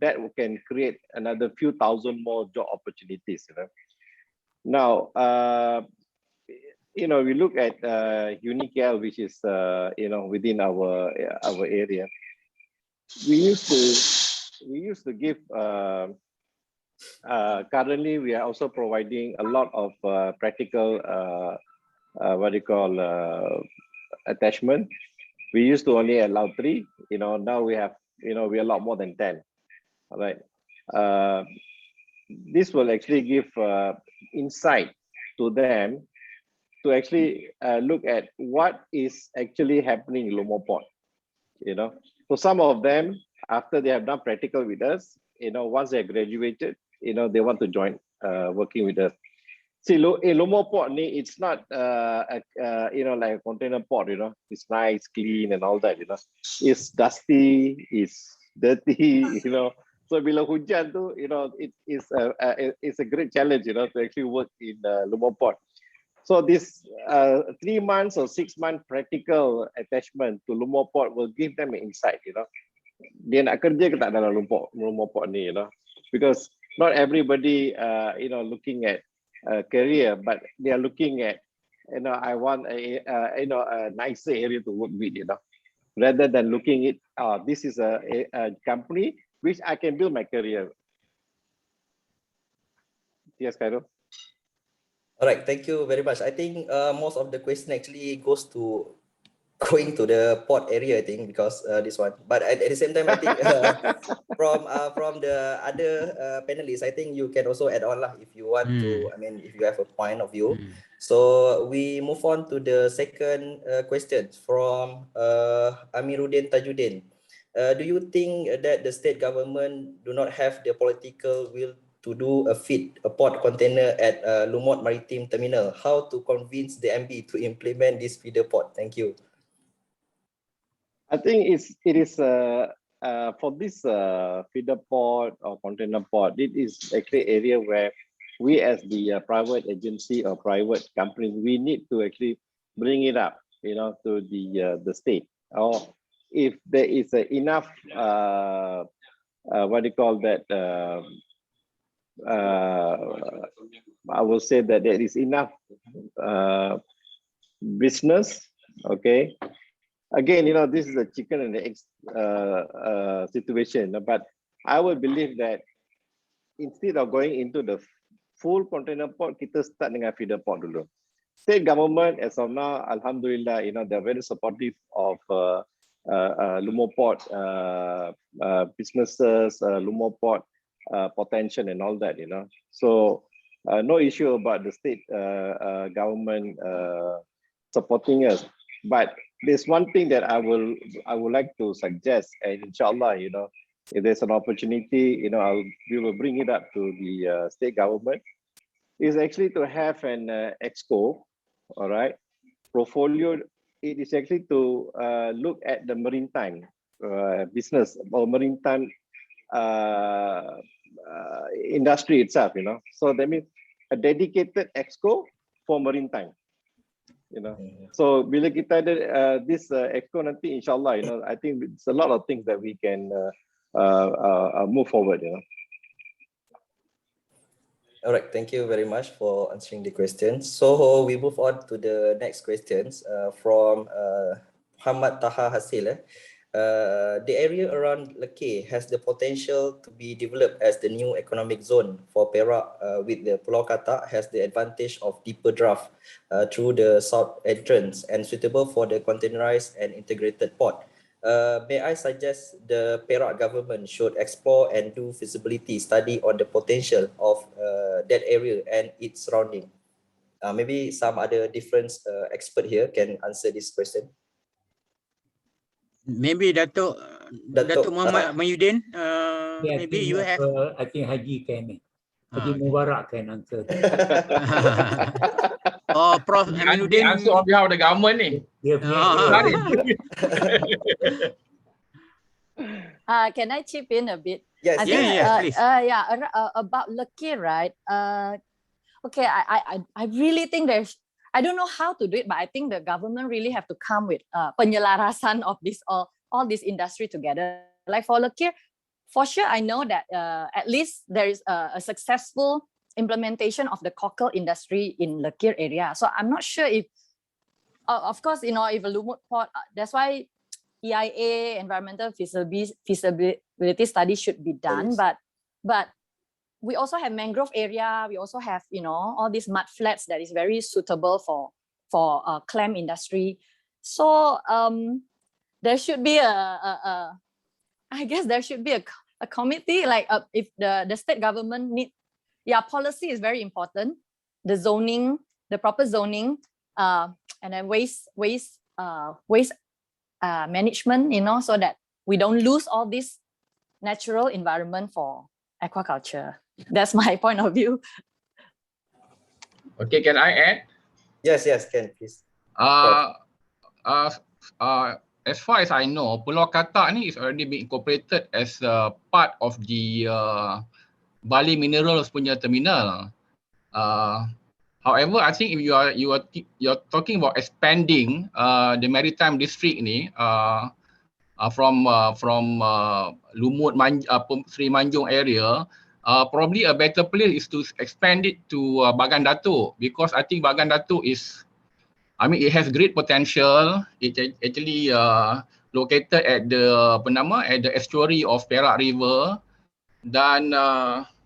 that can create another few thousand more job opportunities. Now, we look at UNIKL, which is within our area. We used to give. Currently, we are also providing a lot of practical. Attachment. We used to only allow 3. Now we have. We allow more than 10. All right. This will actually give insight to them to actually look at what is actually happening in Lumut Port. For some of them, after they have done practical with us, once they graduated, they want to join working with us. See, Lumut Port, it's not like a container port. It's nice, clean, and all that. It's dusty, it's dirty. So bila hujan tu, it's a great challenge. To actually work in Lumut Port. So this 3 months or 6 month practical attachment to Lumut Port will give them an insight, you know. Dia nak kerja ke tak dalam Lumut Port ni, you know, because not everybody, you know, looking at career, but they are looking at, you know, I want you know, a nicer area to work with, you know, rather than looking at, this is a company which I can build my career. Yes, Khairul. All right, thank you very much. I think most of the question actually goes to going to the port area, I think, because this one. But at the same time, I think from the other panelists, I think you can also add on lah if you want to. I mean, if you have a point of view. So we move on to the second question from Amiruddin Tajuddin. Do you think that the state government do not have the political will to do a port container at Lumut Maritime Terminal? How to convince the MB to implement this feeder port? Thank you. I think it is for this feeder port or container port, it is actually area where we as the private agency or private company, we need to actually bring it up, you know, to the state. Or if there is enough, what do you call that? I will say that there is enough business, okay. Again, you know, this is a chicken and the egg situation, but I would believe that instead of going into the full container port, kita start dengan feeder port dulu. State government as of now, alhamdulillah, you know, they're very supportive of Lumut Port businesses, Lumut Port potential and all that, you know. So no issue about the state government supporting us. But there's one thing that I would like to suggest, and inshallah, you know, if there's an opportunity, you know, we will bring it up to the state government, is actually to have an exco, all right, portfolio. It is actually to look at the maritime business or maritime industry itself, you know. So that means a dedicated exco for maritime, you know. So bila kita ada this exco nanti, inshallah, you know, I think it's a lot of things that we can move forward, you know. All right, thank you very much for answering the questions. So we move on to the next questions from Muhammad Taha Hasil. The area around Lekir has the potential to be developed as the new economic zone for Perak, with the Pulau Katak has the advantage of deeper draft through the south entrance and suitable for the containerized and integrated port. May I suggest the Perak government should explore and do feasibility study on the potential of that area and its surrounding? Maybe some other different expert here can answer this question. Maybe Dato Muhammad Muhiyuddin, maybe you have. I think Haji can. Haji Mubarak can answer. Oh, Prof Aminuddin. Answer on behalf of the government ni. Can I chip in a bit? Yes, I think, please. about Lekir, right? Okay, I really think I don't know how to do it, but I think the government really have to come with penyelarasan of this all this industry together. Like for Lekir, for sure, I know that at least there is a successful implementation of the cockle industry in Lekir area. So I'm not sure if, of course, you know, if a Lumut port, that's why EIA, environmental feasibility study should be done. But we also have mangrove area. We also have, you know, all these mud flats that is very suitable for clam industry. So there should be I guess there should be a committee, like if the state government need, policy is very important. The zoning, the proper zoning, and then waste management, you know, so that we don't lose all this natural environment for aquaculture. That's my point of view. Okay, can I add? Yes, can please. As far as I know, Pulau Katak ni is already been incorporated as a part of the Bali Minerals punya terminal. However, I think if you're talking about expanding the maritime district ni from Lumut, Sri Manjung area, probably a better place is to expand it to Bagan Dato, because I think Bagan Dato is, I mean, it has great potential. It actually located at the at the estuary of Perak River, dan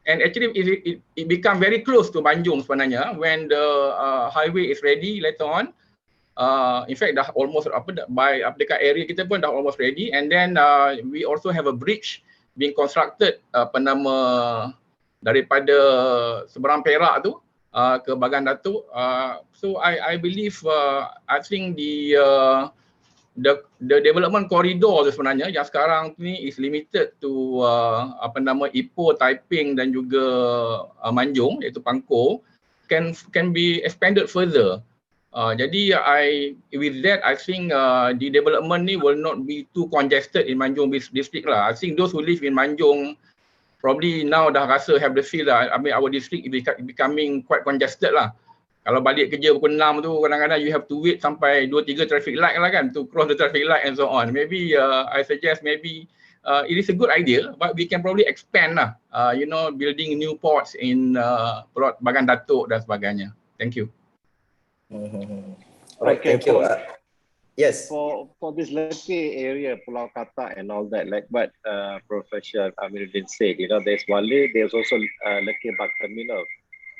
and actually it become very close to Banjung sebenarnya when the highway is ready later on. In fact, dah almost by dekat area kita pun dah almost ready, and then we also have a bridge being constructed daripada seberang Perak tu ke Bagan Datuk. So I believe I think the development corridor tu sebenarnya yang sekarang ni is limited to Ipoh, Taiping dan juga Manjung, iaitu Pangkor, can be expanded further. Jadi with that I think the development ni will not be too congested in Manjung district lah. I think those who live in Manjung probably now dah rasa have the feel lah. I mean our district is becoming quite congested lah. Kalau balik kerja pukul 6 tu kadang-kadang you have to wait sampai 2-3 traffic light lah kan to cross the traffic light and so on. Maybe I suggest maybe it is a good idea, but we can probably expand lah, building new ports in Bagan Datuk dan sebagainya. Thank you. Alright, thank you. Yes. For this Lekeh area, Pulau Katak and all that, like what Professor Aminuddin said, there's Wale, there's also Lekeh Bak Terminal,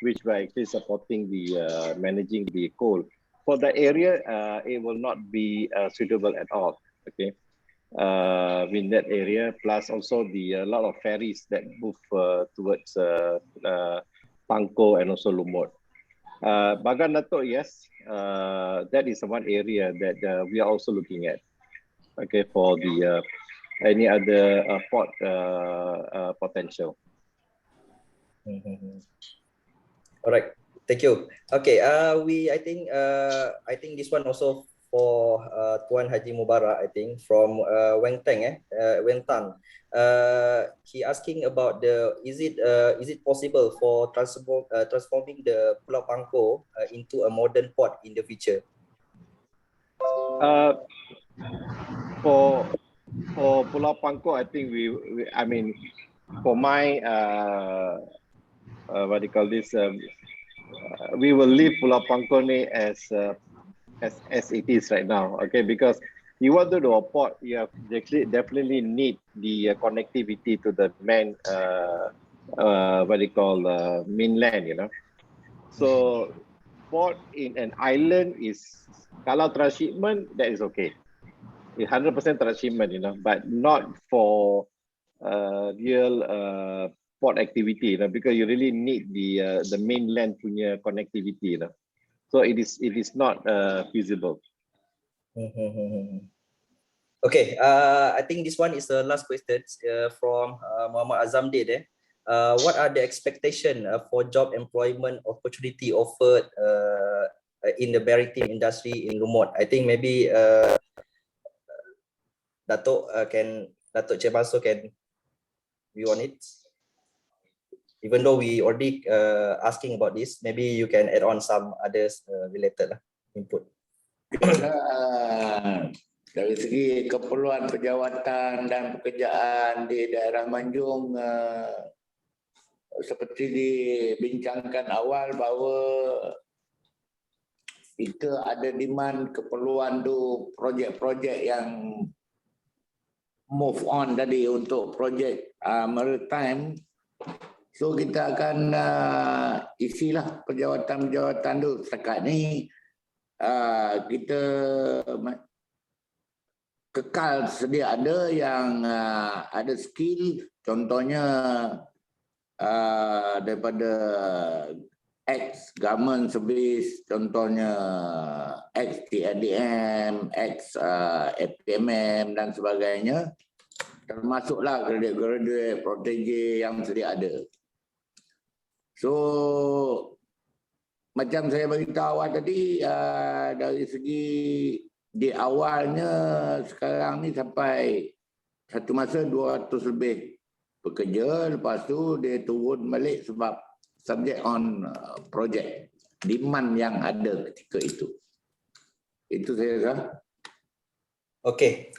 which we're actually supporting the managing the coal. For the area, it will not be suitable at all. Okay, in that area, plus also a lot of ferries that move towards Pangkor and also Lumut. Bagan Datuk, yes, that is one area that we are also looking at. Okay, for the any other port potential. All right, thank you. Okay, I think this one also for Tuan Haji Mubarak, I think from Wentang. He asking about is it possible for transforming the Pulau Pangkor into a modern port in the future? For Pulau Pangkor, I think I mean, for my what do you call this? We will leave Pulau Pangkor as it is right now. Okay, because you want to do a port, you have definitely need the connectivity to the main mainland. So port in an island is, kalau transshipment, that is okay. 100% transshipment, but not for real port activity, because you really need the mainland punya connectivity. So it is not feasible. Okay, I think this one is the last question from Muhammad Azamdin. What are the expectations for job employment opportunity offered in the maritime industry in Lumut? I think maybe Dato Cik Mansor can view on it. Even though we already asking about this, maybe you can add on some others related input. Dari segi keperluan pejawatan dan pekerjaan di daerah Manjung, seperti dibincangkan awal bahawa kita ada demand keperluan tu projek-projek yang move on tadi untuk projek maritime. So kita akan isilah pejawatan-pejawatan tu. Setakat ni kita kekal sedia ada yang ada skill, contohnya daripada ex-government service, contohnya ex-TADM, ex-FPMM dan sebagainya, termasuklah graduate protege yang sedia ada. So macam saya beritahu awal tadi, dari segi di awalnya sekarang ni sampai satu masa 200 lebih pekerja, lepas tu dia turun balik sebab subject on project. demand yang ada ketika itu. Itu saya rasa. Okay,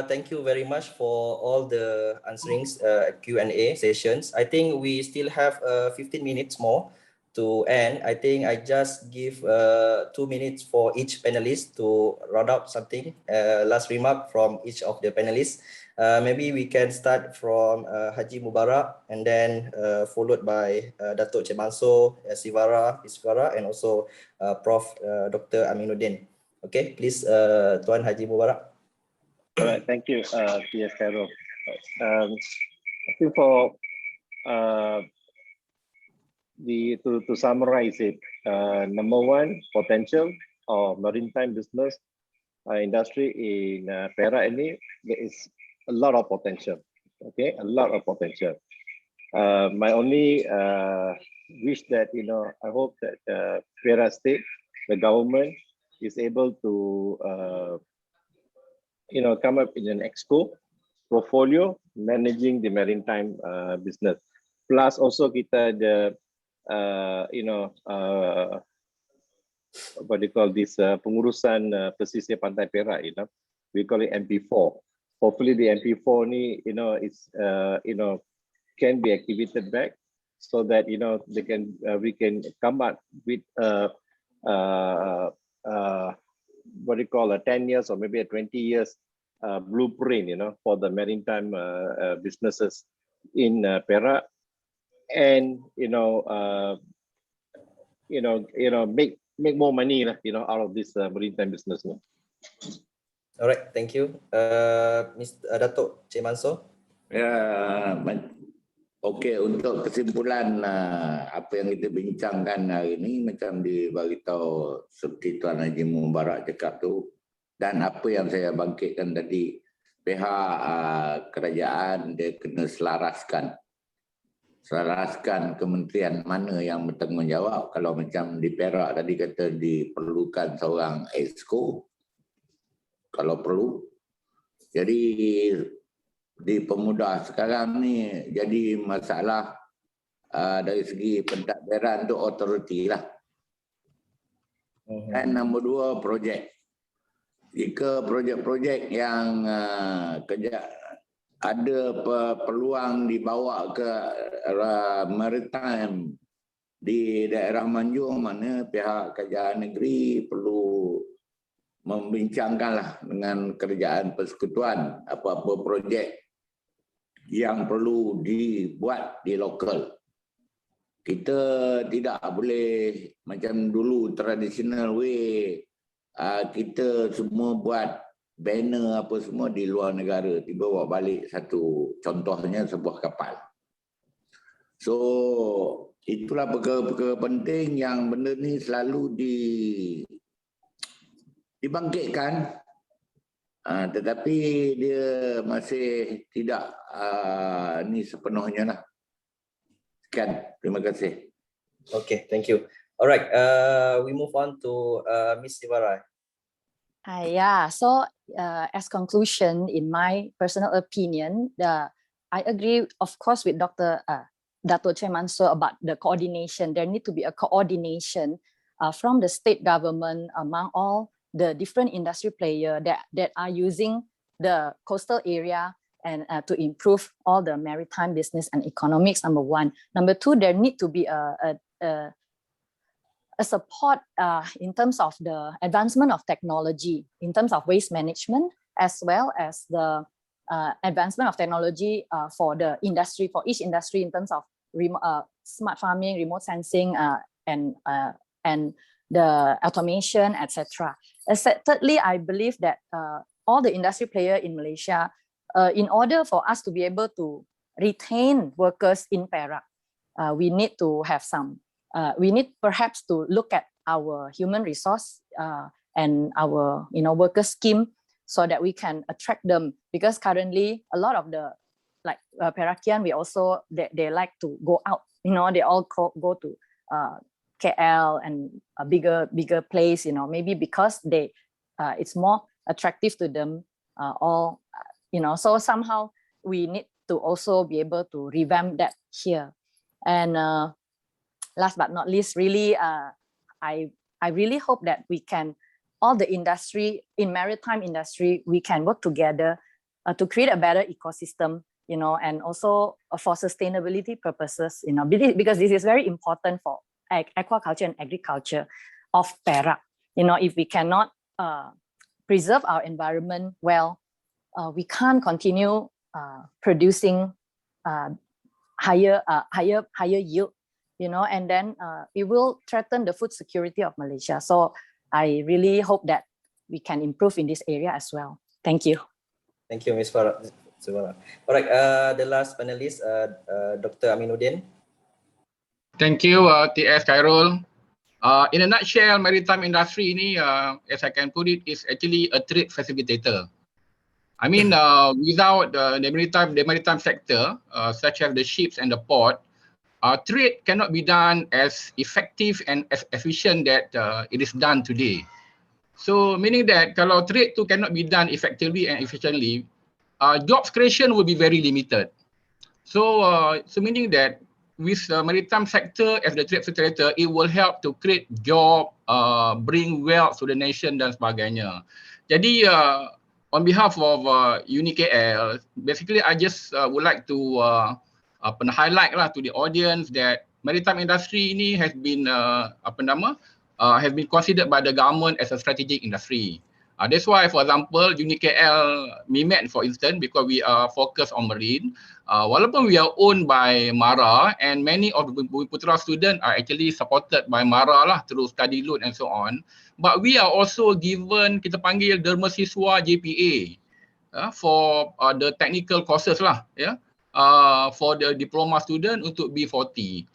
thank you very much for all the answerings, Q&A sessions. I think we still have 15 minutes more to end. I think I just give 2 minutes for each panelist to round up something, last remark from each of the panelists. Maybe we can start from Haji Mubarak and then followed by Dato Mansor, Silvara, and also Prof. Dr. Aminuddin. Okay, please, Tuan Haji Mubarak. All right, thank you, P.S. Carol. I think for to summarize it, number one, potential of maritime business industry in Perak ini, there is a lot of potential. Okay, a lot of potential. My only wish that I hope that Perak State, the government, is able to come up with an exco portfolio managing the maritime business. Plus also kita ada what do you call this, pengurusan pesisir pantai Perak, we call it MP4. Hopefully the MP4 ni is can be activated back so that they can we can come up with what do you call a 10 years or maybe a 20 years blueprint, for the maritime businesses in Perak, and make more money, out of this maritime business. All right, thank you, Mr. Dato Mansor. Ya, okey, untuk kesimpulan apa yang kita bincangkan hari ini, macam diberitahu seperti Tuan Haji Mubarak cakap tu, dan apa yang saya bangkitkan tadi, pihak kerajaan dia kena selaraskan kementerian mana yang bertanggungjawab. Kalau macam di Perak tadi kata diperlukan seorang exco, kalau perlu. Jadi dipermudah. Sekarang ni jadi masalah dari segi pentadbiran tu authority lah. Dan nombor dua, projek. Jika projek-projek yang ada peluang dibawa ke maritime di daerah Manjung, mana pihak kerajaan negeri perlu membincangkanlah dengan kerajaan persekutuan apa-apa projek yang perlu dibuat di lokal. Kita tidak boleh macam dulu traditional way, kita semua buat banner apa semua di luar negara, tiba bawa balik satu, contohnya sebuah kapal. So itulah perkara-perkara penting yang benda ni selalu dibangkitkan, tetapi dia masih tidak ni sepenuhnya lah. Sekian, terima kasih. Okay, thank you. Alright, we move on to Miss Silvara. Yeah, so as conclusion, in my personal opinion, I agree, of course, with Dr. Dato Mansor about the coordination. There need to be a coordination from the state government among all the different industry players that are using the coastal area and to improve all the maritime business and economics, number one. Number two, there need to be a support in terms of the advancement of technology, in terms of waste management, as well as the advancement of technology for the industry, for each industry in terms of smart farming, remote sensing, and the automation, etc. Thirdly, I believe that all the industry players in Malaysia, in order for us to be able to retain workers in Perak, we need to have some. We need perhaps to look at our human resource and our worker scheme so that we can attract them, because currently a lot of the Perakian, we also they like to go out, they all go to KL and a bigger place, maybe because they it's more attractive to them so somehow we need to also be able to revamp that here. And last but not least, really I really hope that we can, all the industry in maritime industry, we can work together to create a better ecosystem, you know, and also for sustainability purposes, you know, because this is very important for aquaculture and agriculture of Perak. You know, if we cannot preserve our environment well, we can't continue producing higher yield, you know, and then it will threaten the food security of Malaysia. So I really hope that we can improve in this area as well. Thank you. Thank you, Ms. Farah. All right, the last panelist, Dr. Aminuddin. Thank you, TS Khairul. In a nutshell, maritime industry ini, as I can put it, is actually a trade facilitator. I mean, without the maritime sector, such as the ships and the port, trade cannot be done as effective and as efficient that it is done today. So meaning that kalau trade tu cannot be done effectively and efficiently, jobs creation will be very limited. So meaning that with the maritime sector as the trade facilitator, it will help to create job, bring wealth to the nation dan sebagainya. Jadi on behalf of UniKL, basically I just would like to highlight lah to the audience that maritime industry ini has been has been considered by the government as a strategic industry. That's why, for example, UNIKL Mimet, for instance, because we are focused on marine, walaupun we are owned by MARA and many of the Putra students are actually supported by MARA lah through study loan and so on, but we are also given, kita panggil derma siswa JPA for the technical courses lah, for the diploma student untuk B40.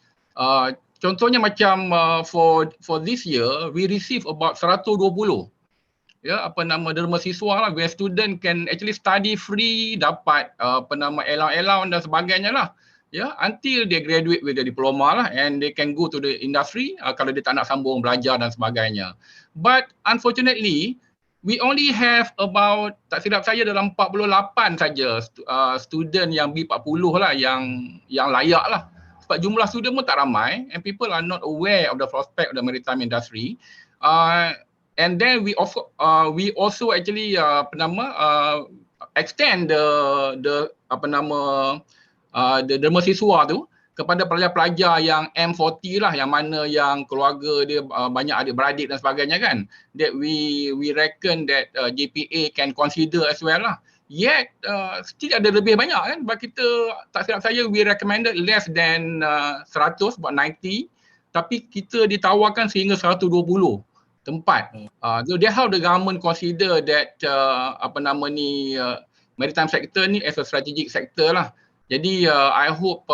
Contohnya macam for this year, we receive about 120 derma siswa lah, where student can actually study free, dapat allowance dan sebagainya lah, until they graduate with the diploma lah, and they can go to the industry kalau dia tak nak sambung belajar dan sebagainya. But unfortunately, we only have about, tak silap saya, dalam 48 saja student yang B40 lah yang layak lah. Sebab jumlah student pun tak ramai and people are not aware of the prospect of the maritime industry. And then we also actually extend the derma siswa tu kepada pelajar-pelajar yang M40 lah, yang mana yang keluarga dia banyak adik-beradik dan sebagainya kan, that we reckon that JPA can consider as well lah. Yet still ada lebih banyak kan, sebab kita tak silap saya we recommended less than 100, about 90, tapi kita ditawarkan sehingga 120 tempat. So that's how the government consider that maritime sector ni as a strategic sector lah. Jadi I hope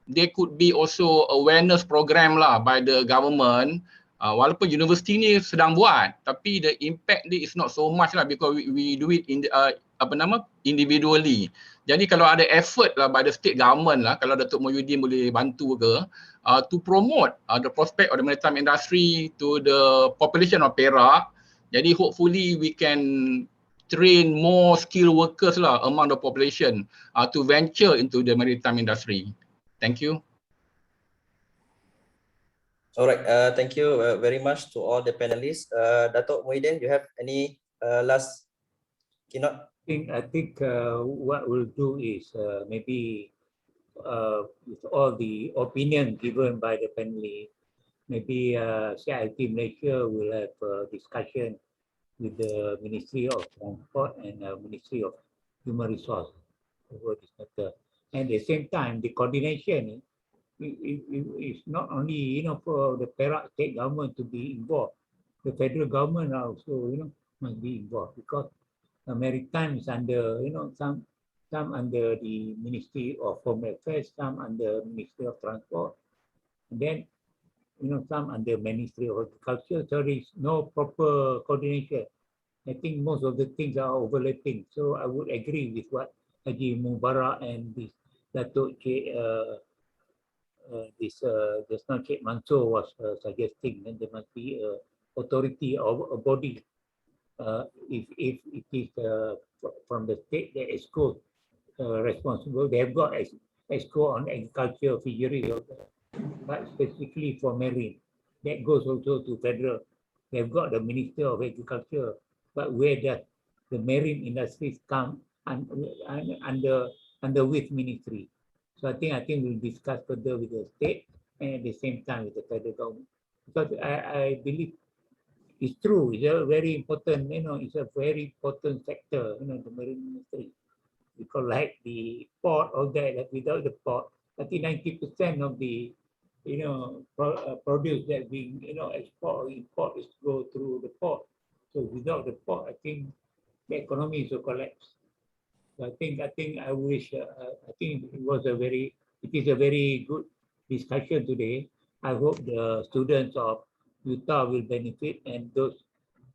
there could be also awareness program lah by the government. Walaupun universiti ni sedang buat, tapi the impact ni is not so much lah because we do it in individually. Jadi kalau ada effort lah by the state government lah, kalau Dato' Muhiyuddin boleh bantu ke, to promote the prospect of the maritime industry to the population of Perak. Jadi hopefully we can train more skilled workers lah among the population to venture into the maritime industry. Thank you. Alright, thank you very much to all the panelists. Dato' Muhiyuddin, you have any last keynote? I think what we'll do is maybe with all the opinion given by the panelists, maybe CILT Malaysia will have a discussion with the Ministry of Transport and Ministry of Human Resource over this matter. And at the same time, the coordination is not only for the Perak state government to be involved. The federal government also must be involved, because maritime is under some under the Ministry of Home Affairs, some under Ministry of Transport, and then some under Ministry of Agriculture. So there is no proper coordination. I think most of the things are overlapping. So I would agree with what Haji Mubarak and this Dato' just now Cik Mansor was suggesting, and there must be a authority or a body if it is from the state, the ESCO responsible. They have got ESCO on agriculture, fisheries, but specifically for marine. that goes also to federal. They've got the Minister of Agriculture, but where does the marine industries come under which ministry? So I think we'll discuss further with the state and at the same time with the federal government. Because I believe it's true, it's a very important, it's a very important sector, the marine industry. Because like the port, all that, like without the port, I think 90% of the produce that being export or import is go through the port. So without the port, I think the economy is a collapse. So I think I wish I think it is a very good discussion today. I hope the students of UTAR will benefit, and those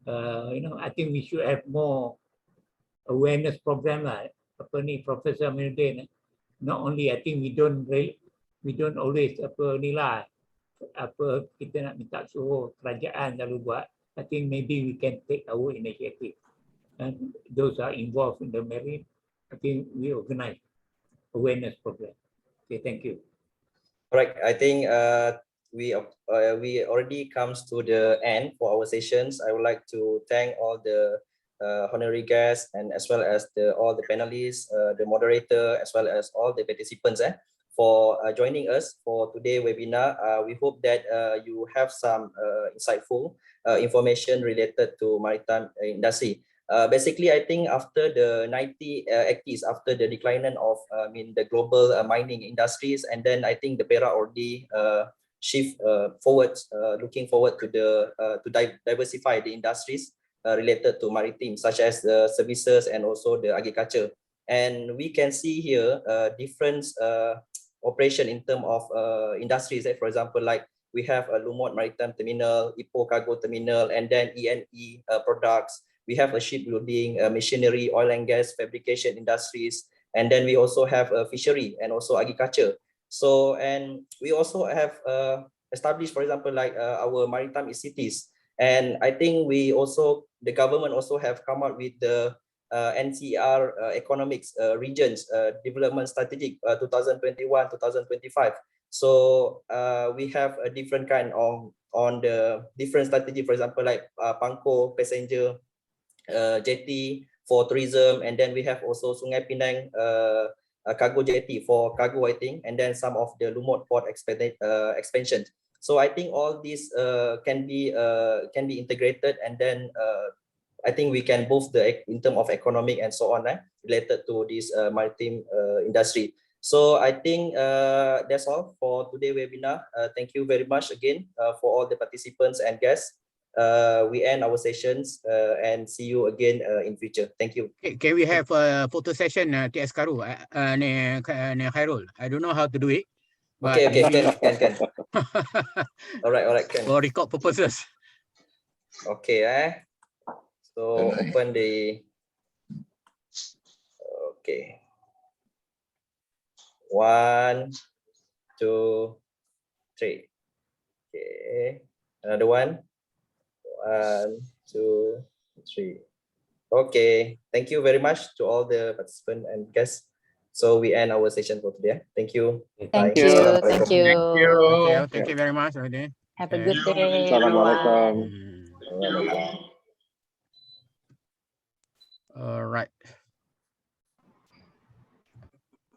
I think we should have more awareness program lah. Professor Aminuddin, not only I think we don't always kita nak minta suruh kerajaan selalu buat. I think maybe we can take our initiative, and those are involved in the marine, I think we organize awareness program. Okay, thank you. All right, I think we already comes to the end for our sessions. I would like to thank all the honorary guests and as well as all the panelists, the moderator, as well as all the participants for joining us for today's webinar. We hope that you have some insightful information related to maritime industry. Basically, I think after the 1980s, after the decline of the global mining industries, and then I think the Perak already shift forward, looking forward to diversify the industries related to maritime, such as the services and also the agriculture. And we can see here different operation in terms of industries. For example, like we have a Lumut Maritime Terminal, Ipoh Cargo Terminal, and then E&E products. We have a shipbuilding, machinery, oil and gas, fabrication industries, and then we also have a fishery and also agriculture. So, and we also have established, for example, like our maritime cities. And I think the government also have come up with the NCR economics regions development strategic 2021-2025. So we have a different kind of on the different strategy, for example, like Pangko passenger jetty for tourism, and then we have also Sungai Pinang cargo jetty for cargo, I think, and then some of the Lumut port expansion. So I think all these can be integrated, and then I think we can boost in terms of economic and so on related to this maritime industry. So I think that's all for today's webinar. Thank you very much again for all the participants and guests. We end our sessions and see you again in future. Thank you. Can we have a photo session, TS Karu, Khairul? I don't know how to do it. Okay, can. All right, can. For record purposes. Okay, so open the. Okay. 1, 2, 3. Okay. Another one. 1, 2, 3. Okay. Thank you very much to all the participants and guests. So we end our session for today. Thank you. Thank you. Thank you. Okay, thank you very much. Have a good day. Assalamualaikum. All right.